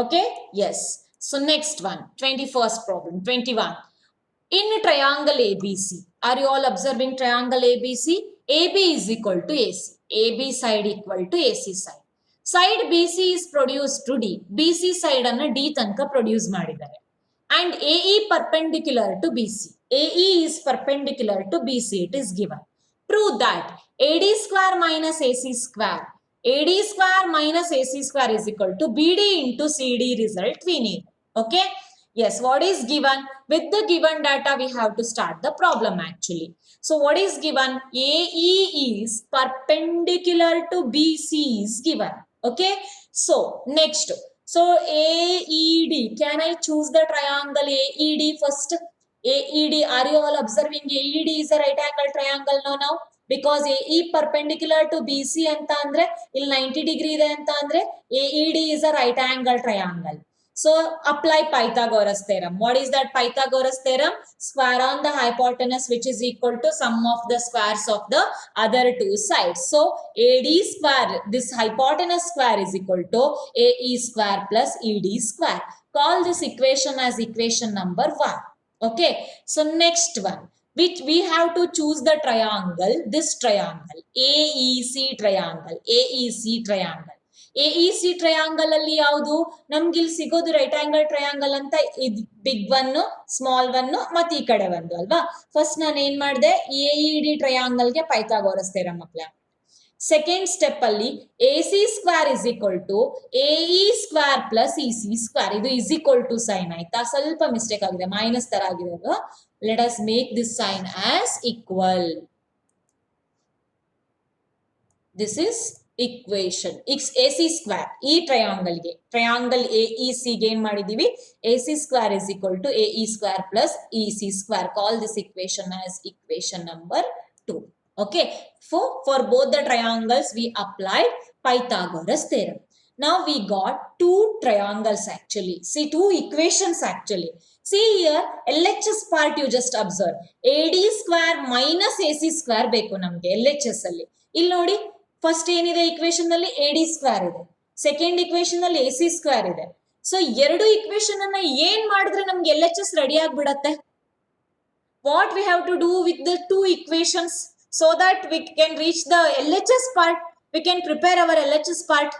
Okay? Yes. So next one, 21st problem, 21. In triangle ABC, are you all observing triangle ABC? AB is equal to AC. AB side equal to AC side. Side BC is produced to D. BC side ಅನ್ನು D ತನಕ produce ಮಾಡಿದ್ದಾರೆ. And AE perpendicular to BC. AE is perpendicular to BC. It is given. Prove that AD square minus AC square. AD square minus AC square is equal to BD into CD result we need. Okay. Yes, what is given? With the given data, we have to start the problem actually. So what is given? AE is perpendicular to BC is given. Okay. So next. So AED. Can I choose the triangle AED first? AED. Are you all observing AED is a right angle triangle? No, now. Because AE perpendicular to BC anta andre, il 90 degree ide anta andre, AED is a right angle triangle. So apply Pythagoras theorem. What is that Pythagoras theorem? Square on the hypotenuse which is equal to sum of the squares of the other two sides. So AD square, this hypotenuse square is equal to AE square plus ED square. Call this equation as equation number 1. Okay. So next one, which we have to choose the triangle, this triangle, AEC triangle, AEC triangle. AEC triangle ಅಲ್ಲಿ ಯಾವುದು ನಮ್ಗೆ ಇಲ್ಲಿ ಸಿಗೋದು? Right angle triangle ಅಂತ big one, small one ಮತ್ತೆ ಈ ಕಡೆ ಒಂದು ಅಲ್ವಾ. ಫಸ್ಟ್ ನಾನು ಏನ್ ಮಾಡಿದೆ? AED ಟ್ರಯಾಂಗಲ್ ಗೆ Pythagoras theorem apply. Second step ಅಲ್ಲಿ AC square is equal to AE square plus EC square. ಇದು ಇಸ್ ಈಕ್ವಲ್ ಟು ಸೈನ್ ಆಯ್ತಾ? ಸ್ವಲ್ಪ ಮಿಸ್ಟೇಕ್ ಆಗಿದೆ, ಮೈನಸ್ ತರ ಆಗಿದೆ. Let us make this sign as equal. This is equation. AC square ಈ triangle ಗೆ, triangle AEC ಗೆ ಏನ್ ಮಾಡಿದೀವಿ? AC square is equal to AE square plus EC square. Call this equation as equation number 2. Okay. For both the triangles we applied Pythagoras theorem. Now we got two triangles actually. See, two equations actually. See here, LHS part you just observe. AD square minus AC square ಬೇಕು ನಮ್ಗೆ LHS ಅಲ್ಲಿ. ಇಲ್ಲಿ ನೋಡಿ, first ಏನಿದೆ equation ಅಲ್ಲಿ? AD square ಇದೆ. Second equation ಅಲ್ಲಿ AC square ಇದೆ. ಸೊ ಎರಡು ಇಕ್ವೇಶನ್ ಅನ್ನ ಏನ್ ಮಾಡಿದ್ರೆ ನಮ್ಗೆ LHS ರೆಡಿ ಆಗ್ಬಿಡತ್ತೆ? What we have to do with the two equations so that we can reach the LHS part? We can prepare our LHS part.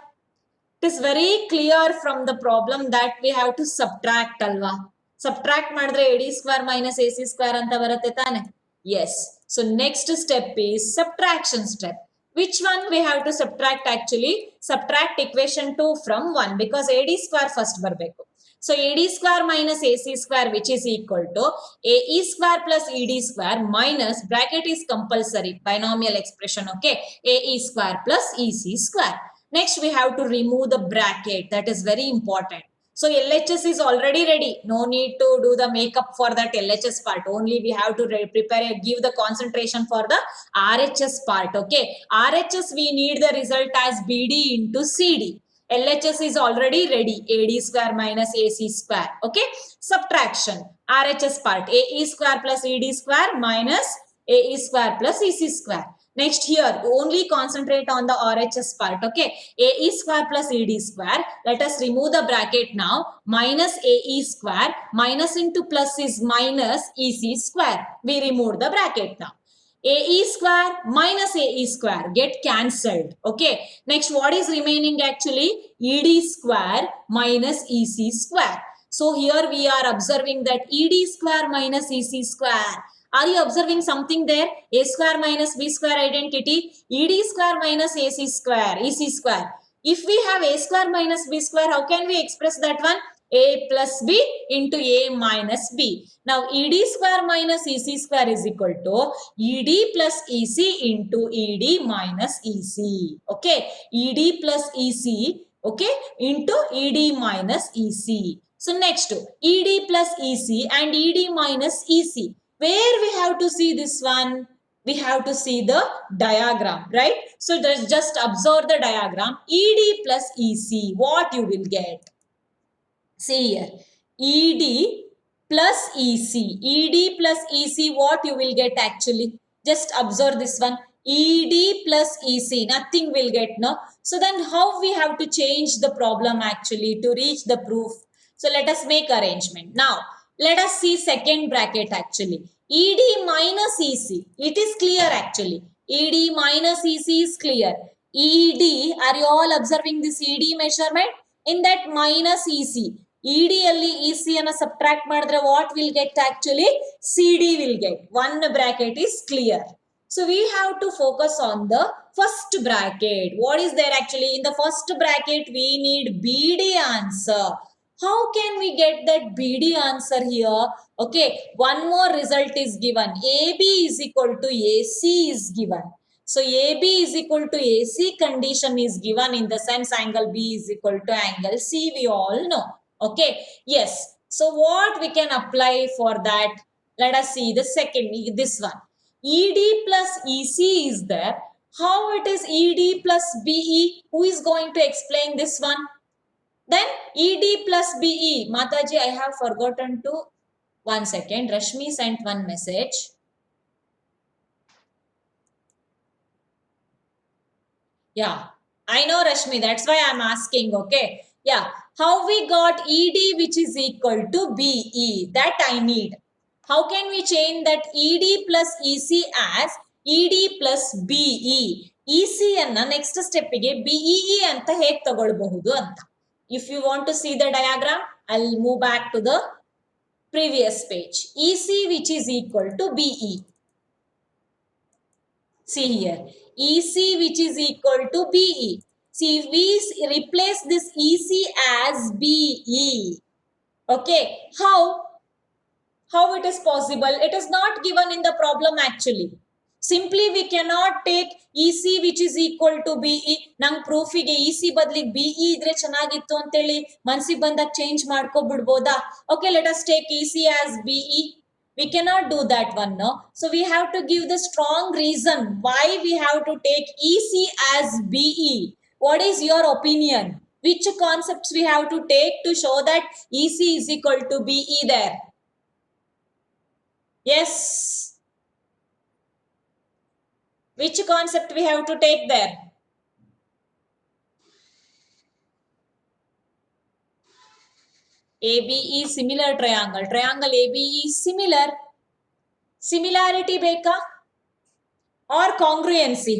It is very clear from the problem that we have to subtract alva. Subtract ಮಾಡಿದ್ರೆ AD square minus AC square ಅಂತ ಬರುತ್ತೆ ತಾನೆ? Yes. So next step is subtraction step. Which one we have to subtract actually? Subtract equation 2 from 1 because AD square first ಬರಬೇಕು. So AD square minus AC square which is equal to AE square plus ED square minus, bracket is compulsory, binomial expression, okay? AE square plus EC square. Next we have to remove the bracket, that is very important. So LHS is already ready. No need to do the makeup for that LHS part. Only we have to prepare, give the concentration for the RHS part. Okay. RHS we need the result as BD into CD. LHS is already ready. AD square minus AC square. Okay. Subtraction. RHS part. AE square plus ED square minus AE square plus EC square. Next here, only concentrate on the RHS part. Okay. AE square plus ED square. Let us remove the bracket now. Minus AE square. Minus into plus is minus EC square. We remove the bracket now. AE square minus AE square get cancelled. Okay. Next, what is remaining actually? ED square minus EC square. So here we are observing that ED square minus EC square. Are you observing something there? A square minus B square identity. ED square minus AC square, EC square. If we have A square minus B square, how can we express that one? A plus B into A minus B. Now ED square minus EC square is equal to ED plus EC into ED minus EC. Okay. ED plus EC, okay, into ED minus EC. So next, ED plus EC and ED minus EC. Where we have to see this one? We have to see the diagram, right? So just observe the diagram. ED plus EC, what you will get? See here, ED plus EC. ED plus EC, what you will get actually? Just observe this one. ED plus EC, nothing will get, no? So then how we have to change the problem actually to reach the proof? So let us make arrangement. Now, let us see second bracket actually. ED minus EC. It is clear actually. ED minus EC is clear. ED, are you all observing this ED measurement? In that minus EC. ED alli EC anna subtract madre what will get actually? CD will get. One bracket is clear. So we have to focus on the first bracket. What is there actually? In the first bracket, we need BD answer. How can we get that BD answer here? Okay, one more result is given. AB is equal to AC is given. So AB is equal to AC condition is given. In the sense angle B is equal to angle C, we all know. Okay, yes. So what we can apply for that? Let us see the second, this one. ED plus EC is there. How it is ED plus BE? Who is going to explain this one? Then ED plus BE. Mataji, I have forgotten to. One second. Rashmi sent one message. Yeah, I know Rashmi. That's why I'm asking. Okay. Yeah. How we got ED which is equal to BE? That I need. How can we change that ED plus EC as ED plus BE? EC anna next step ಗೆ BEE ಅಂತ ಹೇಗೆ ತಗೊಳ್ಳಬಹುದು ಅಂತ. If you want to see the diagram, I'll move back to the previous page. EC which is equal to BE. See here. EC which is equal to BE. See, we replace this EC as BE. Okay. How it is possible? It is not given in the problem actually. Simply we cannot take EC which is equal to BE. Nang proof ige EC badlige BE idre chanagittu anteli mansige banದಾಗ change ಮಾಡ್ಕೊಬಿಡಬಹುದಾ? Okay, let us take EC as BE. We cannot do that one, no? So we have to give the strong reason why we have to take EC as BE. What is your opinion? Which concepts we have to take to show that EC is equal to BE there? Yes. Which concept we have to take there? ABE similar triangle. Triangle ABE is similar. Similarity beka or congruency?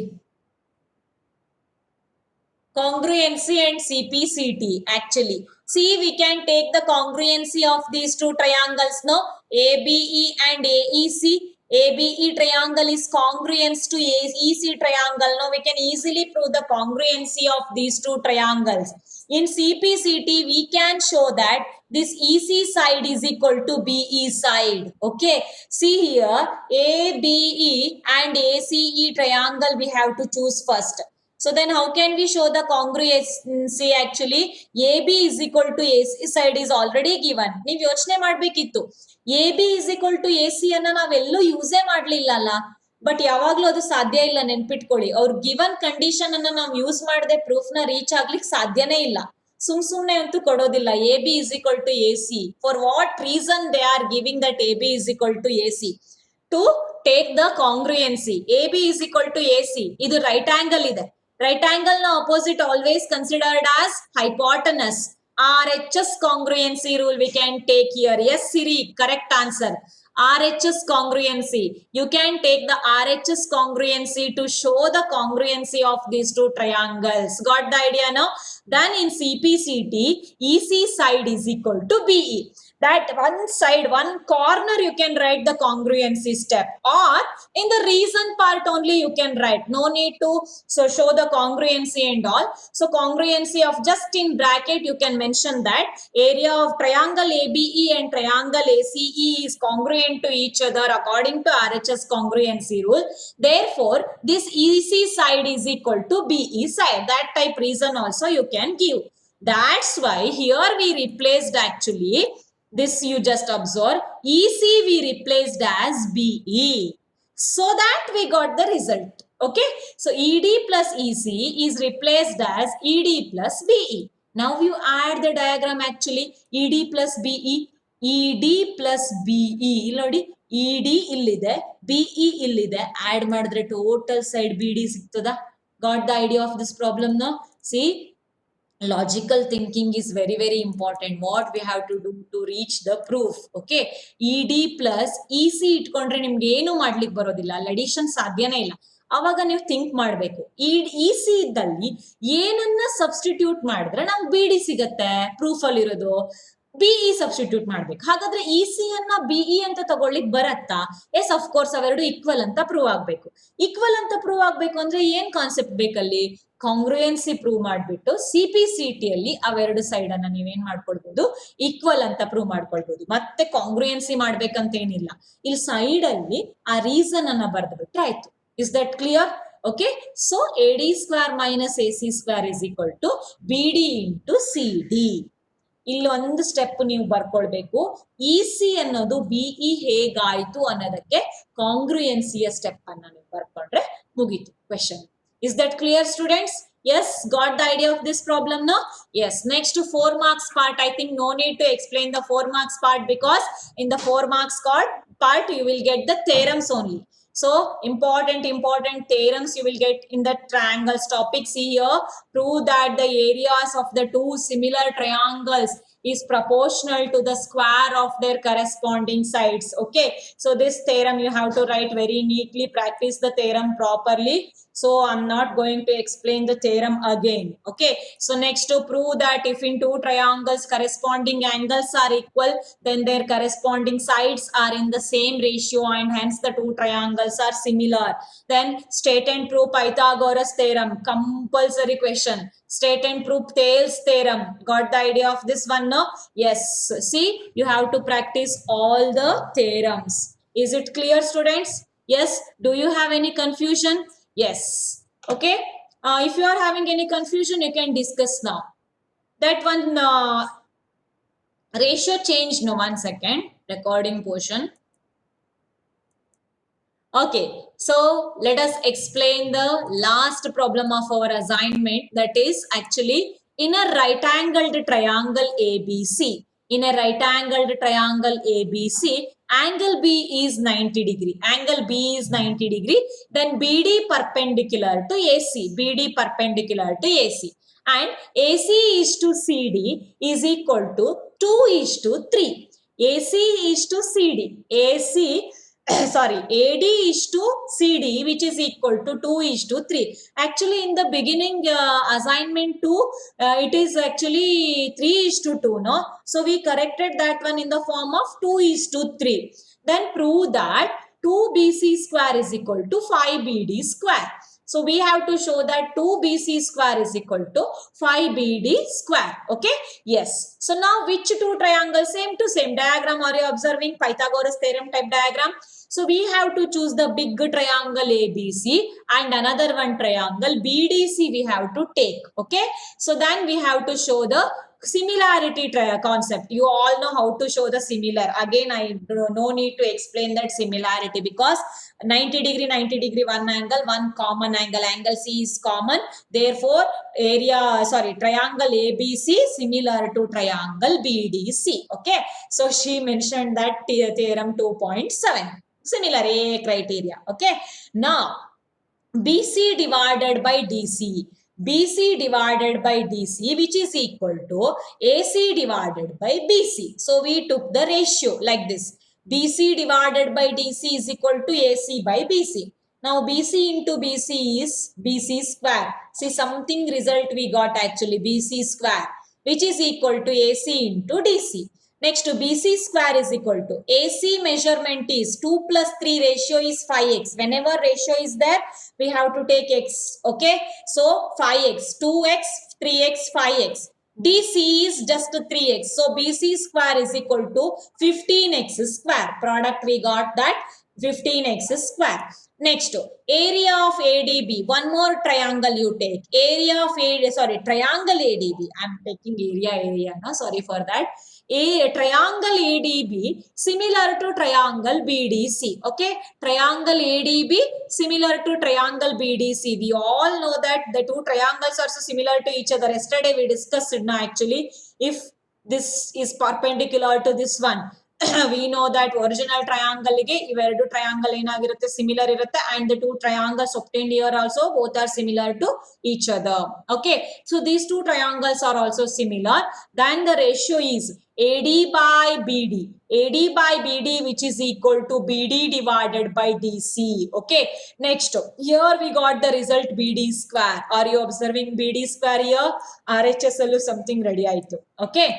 Congruency and CPCT actually. See, we can take the congruency of these two triangles, no? ABE and AEC. ABE triangle is congruent to AEC triangle. Now we can easily prove the congruency of these two triangles. In CPCT, we can show that this EC side is equal to BE side. Okay. See here, ABE and ACE triangle we have to choose first. So then how can we show the congruency actually? AB is equal to AC side is already given. ನೀವು ಯೋಚನೆ ಮಾಡಬೇಕಿತ್ತು. AB is equal to AC ಅನ್ನ ನಾವೆಲ್ಲೂ ಯೂಸೇ ಮಾಡಲಿಲ್ಲ ಅಲ್ಲ. But ಯಾವಾಗ್ಲೂ ಅದು ಸಾಧ್ಯ ಇಲ್ಲ, ನೆನ್ಪಿಟ್ಕೊಳ್ಳಿ. ಅವ್ರ ಗಿವನ್ ಕಂಡೀಷನ್ ಅನ್ನ ನಾವು ಯೂಸ್ ಮಾಡದೆ ಪ್ರೂಫ್ ನ ರೀಚ್ ಆಗ್ಲಿಕ್ಕೆ ಸಾಧ್ಯನೇ ಇಲ್ಲ. ಸುಮ್ನೆ ಅಂತೂ ಕೊಡೋದಿಲ್ಲ. AB is equal to AC. For what reason they are giving that AB is equal to AC? To take the congruency. AB is equal to AC. ಇದು ರೈಟ್ ಆಂಗಲ್ ಇದೆ. ರೈಟ್ ಆಂಗಲ್ ನ opposite always considered as hypotenuse. RHS congruency rule we can take here. Yes, Siri, correct answer. RHS congruency. You can take the RHS congruency to show the congruency of these two triangles. Got the idea now? Then in CPCT, EC side is equal to BE. That one side, one corner you can write the congruency step, or in the reason part only you can write. No need to show the congruency and all. So congruency of just in bracket you can mention that area of triangle ABE and triangle ACE is congruent to each other according to RHS congruency rule. Therefore, this EC side is equal to BE side. That type reason also you can give. That's why here we replaced actually this, you just observe, EC we replaced as BE, so that we got the result. Okay, so ED plus EC is replaced as ED plus BE. Now you add the diagram actually. ED plus BE, ED plus BE ನೋಡಿ, ED ಇಲ್ಲಿದೆ, BE ಇಲ್ಲಿದೆ, add ಮಾಡಿದ್ರೆ total side BD ಸಿಗ್ತದ. Got the idea of this problem now? See, logical thinking is very important. What we have to do to reach the proof. Okay, ED plus EC ಇಟ್ಕೊಂಡ್ರೆ ನಿಮ್ಗೆ ಏನು ಮಾಡ್ಲಿಕ್ಕೆ ಬರೋದಿಲ್ಲ, addition ಸಾಧ್ಯನೇ ಇಲ್ಲ. ಅವಾಗ ನೀವು ಥಿಂಕ್ ಮಾಡಬೇಕು, EC ಇದ್ದಲ್ಲಿ ಏನನ್ನ ಸಬ್ಸ್ಟಿಟ್ಯೂಟ್ ಮಾಡಿದ್ರೆ ನಮ್ಗೆ BD ಸಿಗತ್ತೆ ಪ್ರೂಫ್ ಅಲ್ಲಿ ಇರೋದು. BE ಸಬ್ಸ್ಟಿಟ್ಯೂಟ್ ಮಾಡ್ಬೇಕು. ಹಾಗಾದ್ರೆ EC ಅನ್ನ BE ಅಂತ ತಗೊಳ್ಳಿಕ್ ಬರತ್ತಾ? ಎಸ್, ಅಫ್ ಕೋರ್ಸ್ ಅವೆರಡು ಈಕ್ವಲ್ ಅಂತ ಪ್ರೂವ್ ಆಗ್ಬೇಕು. ಈಕ್ವಲ್ ಅಂತ ಪ್ರೂವ್ ಆಗ್ಬೇಕು ಅಂದ್ರೆ ಏನ್ ಕಾನ್ಸೆಪ್ಟ್ ಬೇಕಲ್ಲಿ? ಕಾಂಗ್ರುಯೆನ್ಸಿ ಪ್ರೂವ್ ಮಾಡ್ಬಿಟ್ಟು CPCT ಅಲ್ಲಿ ಅವೆರಡು ಸೈಡ್ ಅನ್ನ ನೀವೇನ್ ಮಾಡ್ಕೊಳ್ಬಹುದು, ಈಕ್ವಲ್ ಅಂತ ಪ್ರೂವ್ ಮಾಡ್ಕೊಳ್ಬಹುದು. ಮತ್ತೆ ಕಾಂಗ್ರುಯೆನ್ಸಿ ಮಾಡ್ಬೇಕಂತ ಏನಿಲ್ಲ, ಇಲ್ಲಿ ಸೈಡ್ ಅಲ್ಲಿ ಆ ರೀಸನ್ ಅನ್ನ ಬರ್ದ್ಬಿಟ್ರೆ ಆಯ್ತು. Is that clear? Okay, so AD square minus AC square is equal to BD into CD. ಇಲ್ಲಿ ಒಂದು ಸ್ಟೆಪ್ ನೀವು ಬರ್ಕೊಳ್ಬೇಕು. EC ಅನ್ನೋದು BE ಹೇಗಾಯ್ತು ಅನ್ನೋದಕ್ಕೆ ಕಾಂಗ್ರುಯೆನ್ಸಿಯ ಸ್ಟೆಪ್ ಅನ್ನ ನೀವು ಬರ್ಕೊಂಡ್ರೆ ಮುಗೀತು question. Is that clear, students? Yes, got the idea of this problem now? Yes, next to 4 marks part, I think no need to explain the 4 marks part, because in the 4 marks part you will get the theorems only. So important theorems you will get in the triangles topic. See here, prove that the areas of the two similar triangles is proportional to the square of their corresponding sides. Okay, so this theorem you have to write very neatly, practice the theorem properly. So I'm not going to explain the theorem again. Okay, so next to prove that if in two triangles corresponding angles are equal, then their corresponding sides are in the same ratio and hence the two triangles are similar. Then state and prove Pythagoras theorem, compulsory question. State and prove Thales theorem. Got the idea of this one now? Yes, see, you have to practice all the theorems. Is it clear, students? Yes, do you have any confusion? Yes. Okay, if you are having any confusion you can discuss now. That one ratio change, no, 1 second, recording portion. Okay, so let us explain the last problem of our assignment, that is actually in a right angled triangle ABC. In a right angled triangle ABC, angle B is 90 degree. Angle B is 90 degree. Then BD perpendicular to AC. BD perpendicular to AC. And AC is to CD is equal to 2 is to 3. AC is to CD. AD is to CD, which is equal to 2 is to 3. Actually, in the beginning assignment 2, it is actually 3 is to 2, no? So we corrected that one in the form of 2 is to 3. Then prove that 2BC square is equal to 5BD square. So we have to show that 2BC square is equal to 5BD square. Okay, yes. So now which two triangles? Same to same diagram. Are you observing Pythagoras theorem type diagram? So we have to choose the big triangle ABC and another one triangle BDC we have to take. Okay. So then we have to show the similarity concept. You all know how to show the similar. Again, I no need to explain that similarity because 90 degree one angle, one common angle, angle C is common. Therefore, triangle ABC similar to triangle BDC. Okay. So she mentioned that theorem 2.7. Similar A criteria. Okay. Now, BC divided by DC. BC divided by DC, which is equal to AC divided by BC. So we took the ratio like this. BC divided by DC is equal to AC by BC. Now BC into BC is BC square. See, something result we got actually, BC square, which is equal to AC into DC. Next, BC square is equal to AC measurement is 2 plus 3 ratio is 5x. Whenever ratio is there, we have to take x. Okay. So 5x, 2x, 3x, 5x. DC is just 3x. So BC square is equal to 15x square. Product we got that 15x square. Next, area of ADB. One more triangle you take. Area of triangle ADB. I'm taking area. No, sorry for that. A triangle ADB similar to triangle BDC. Okay, triangle ADB similar to triangle BDC. We all know that the two triangles are so similar to each other. Yesterday we discussed now actually, if this is perpendicular to this one. We know that original triangle ಗೆ ಇವೆರಡು triangle ಏನಾಗಿರುತ್ತೆ, similar ಇರುತ್ತೆ, and the two triangles obtained here also both are similar to each other. Okay, so these two triangles are also similar. Then the ratio is AD by BD. AD by BD, which is equal to BD divided by DC. Okay, next here we got the result BD square. Are you observing BD square here? RHS allu something ready ಆಯ್ತು. Okay,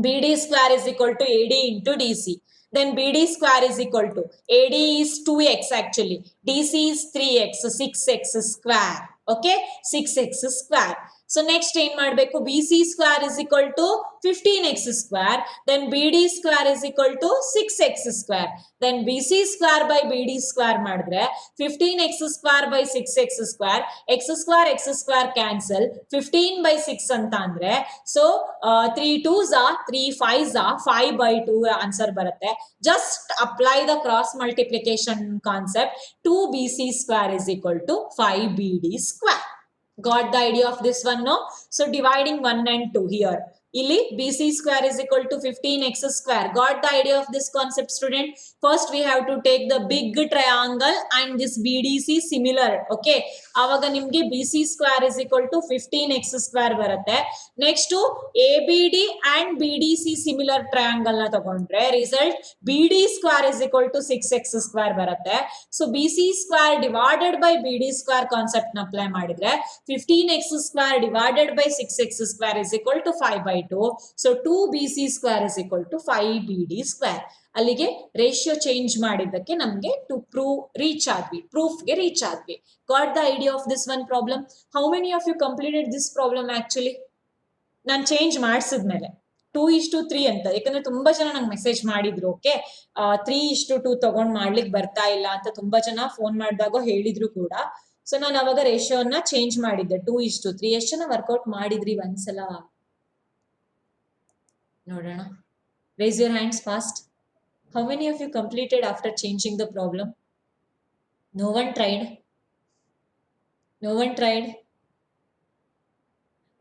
BD square is equal to AD into DC. Then BD square is equal to AD is 2x actually. DC is 3x, so 6x square. Okay, 6x square. So next ಏನ್ ಮಾಡಬೇಕು, BC square is equal to 15x square. Then BD square is equal to 6x square. Then BC square by BD square ಮಾಡಿದ್ರೆ 15x square by 6x square, x square cancel, 15 by 6 ಅಂತ ಅಂದ್ರೆ so 3 2s are 3 5s are 5 by 2 answer ಬರುತ್ತೆ. Just apply the cross multiplication concept. 2BC square is equal to 5BD square. Got the idea of this one, no? So dividing 1 and 2 here. Illi BC square is equal to 15x square. Got the idea of this concept, student? First we have to take the big triangle and this BDC similar. Okay, avaga nimge BC square is equal to 15x square baratte. Next to ABD and BDC similar triangle na tagondre result BD square is equal to 6x square baratte. So BC square divided by BD square concept na apply madidre 15x square divided by 6x square is equal to 5 by 2. So 2BC square is equal to 5BD square. ಅಲ್ಲಿಗೆ ratio change ಮಾಡಿದ್ದಕ್ಕೆ ನಮಗೆ to ಪ್ರೂಫ್ಗೆ reach ಆದ್ವಿ. Got the idea of this one problem. How many of you completed this problem actually? ನಾನು change ಮಾಡಿಸಿದ್ಮೇಲೆ 2:3 ಅಂತ, ಯಾಕಂದ್ರೆ ತುಂಬಾ ಜನ ನಂಗೆ ಮೆಸೇಜ್ ಮಾಡಿದ್ರು. ಓಕೆ, 3:2 ತಗೊಂಡ್ ಮಾಡ್ಲಿಕ್ಕೆ ಬರ್ತಾ ಇಲ್ಲ ಅಂತ ತುಂಬಾ ಜನ ಫೋನ್ ಮಾಡಿದಾಗ ಹೇಳಿದ್ರು ಕೂಡ. ಸೊ ನಾನು ಅವಾಗ ರೇಷಿಯೋನ ಚೇಂಜ್ ಮಾಡಿದ್ದೆ 2:3. ಎಷ್ಟು ಜನ ವರ್ಕೌಟ್ ಮಾಡಿದ್ರಿ ಒಂದ್ಸಲ ನೋಡೋಣ? Raise your hands fast. How many of you completed after changing the problem? No one tried. No one tried.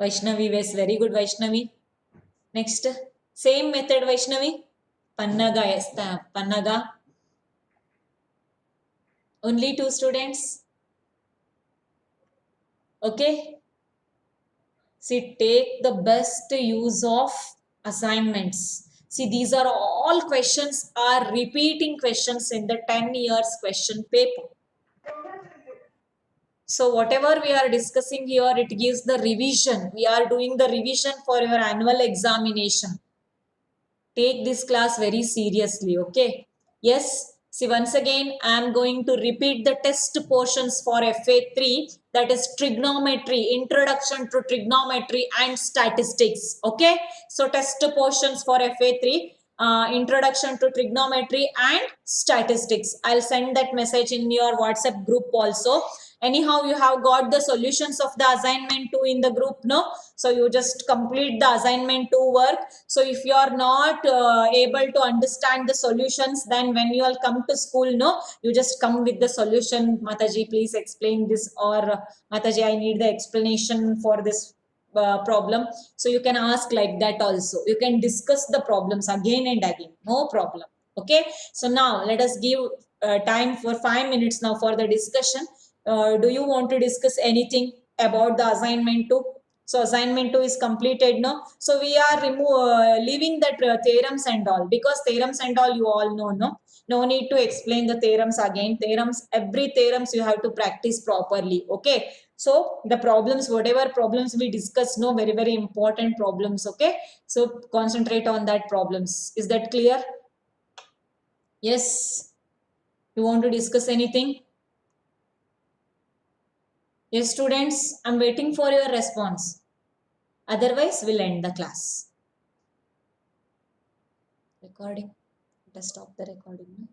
Vaishnavi was very good. Vaishnavi. Next, same method. Vaishnavi. Pannaga, yes, Pannaga. Only 2 students. Okay. See, take the best use of assignments. See, these are all questions are repeating questions in the 10 years question paper. So whatever we are discussing here, it gives the revision. We are doing the revision for your annual examination. Take this class very seriously, okay? Yes. See, once again, I am going to repeat the test portions for FA3, that is trigonometry, introduction to trigonometry and statistics. Okay, so test portions for FA3. introduction to trigonometry and statistics. I'll send that message in your WhatsApp group also. Anyhow, you have got the solutions of the assignment 2 in the group, no? So you just complete the assignment 2 work. So if you are not able to understand the solutions, then when you all come to school, no, you just come with the solution. Mataji, please explain this, or Mataji, I need the explanation for this problem. So you can ask like that also. You can discuss the problems again and again, no problem. Okay, so now let us give time for 5 minutes now for the discussion. Do you want to discuss anything about the assignment 2? So assignment 2 is completed, no? So we are leaving that theorems and all, because theorems and all you all know, no? No need to explain the theorems again. Theorems, every theorems you have to practice properly. Okay, so the problems, whatever problems we discuss, no, very, very important problems. Okay, so concentrate on that problems. Is that clear? Yes. You want to discuss anything? Yes, students, I'm waiting for your response. Otherwise, we'll end the class. Recording. Let us stop the recording.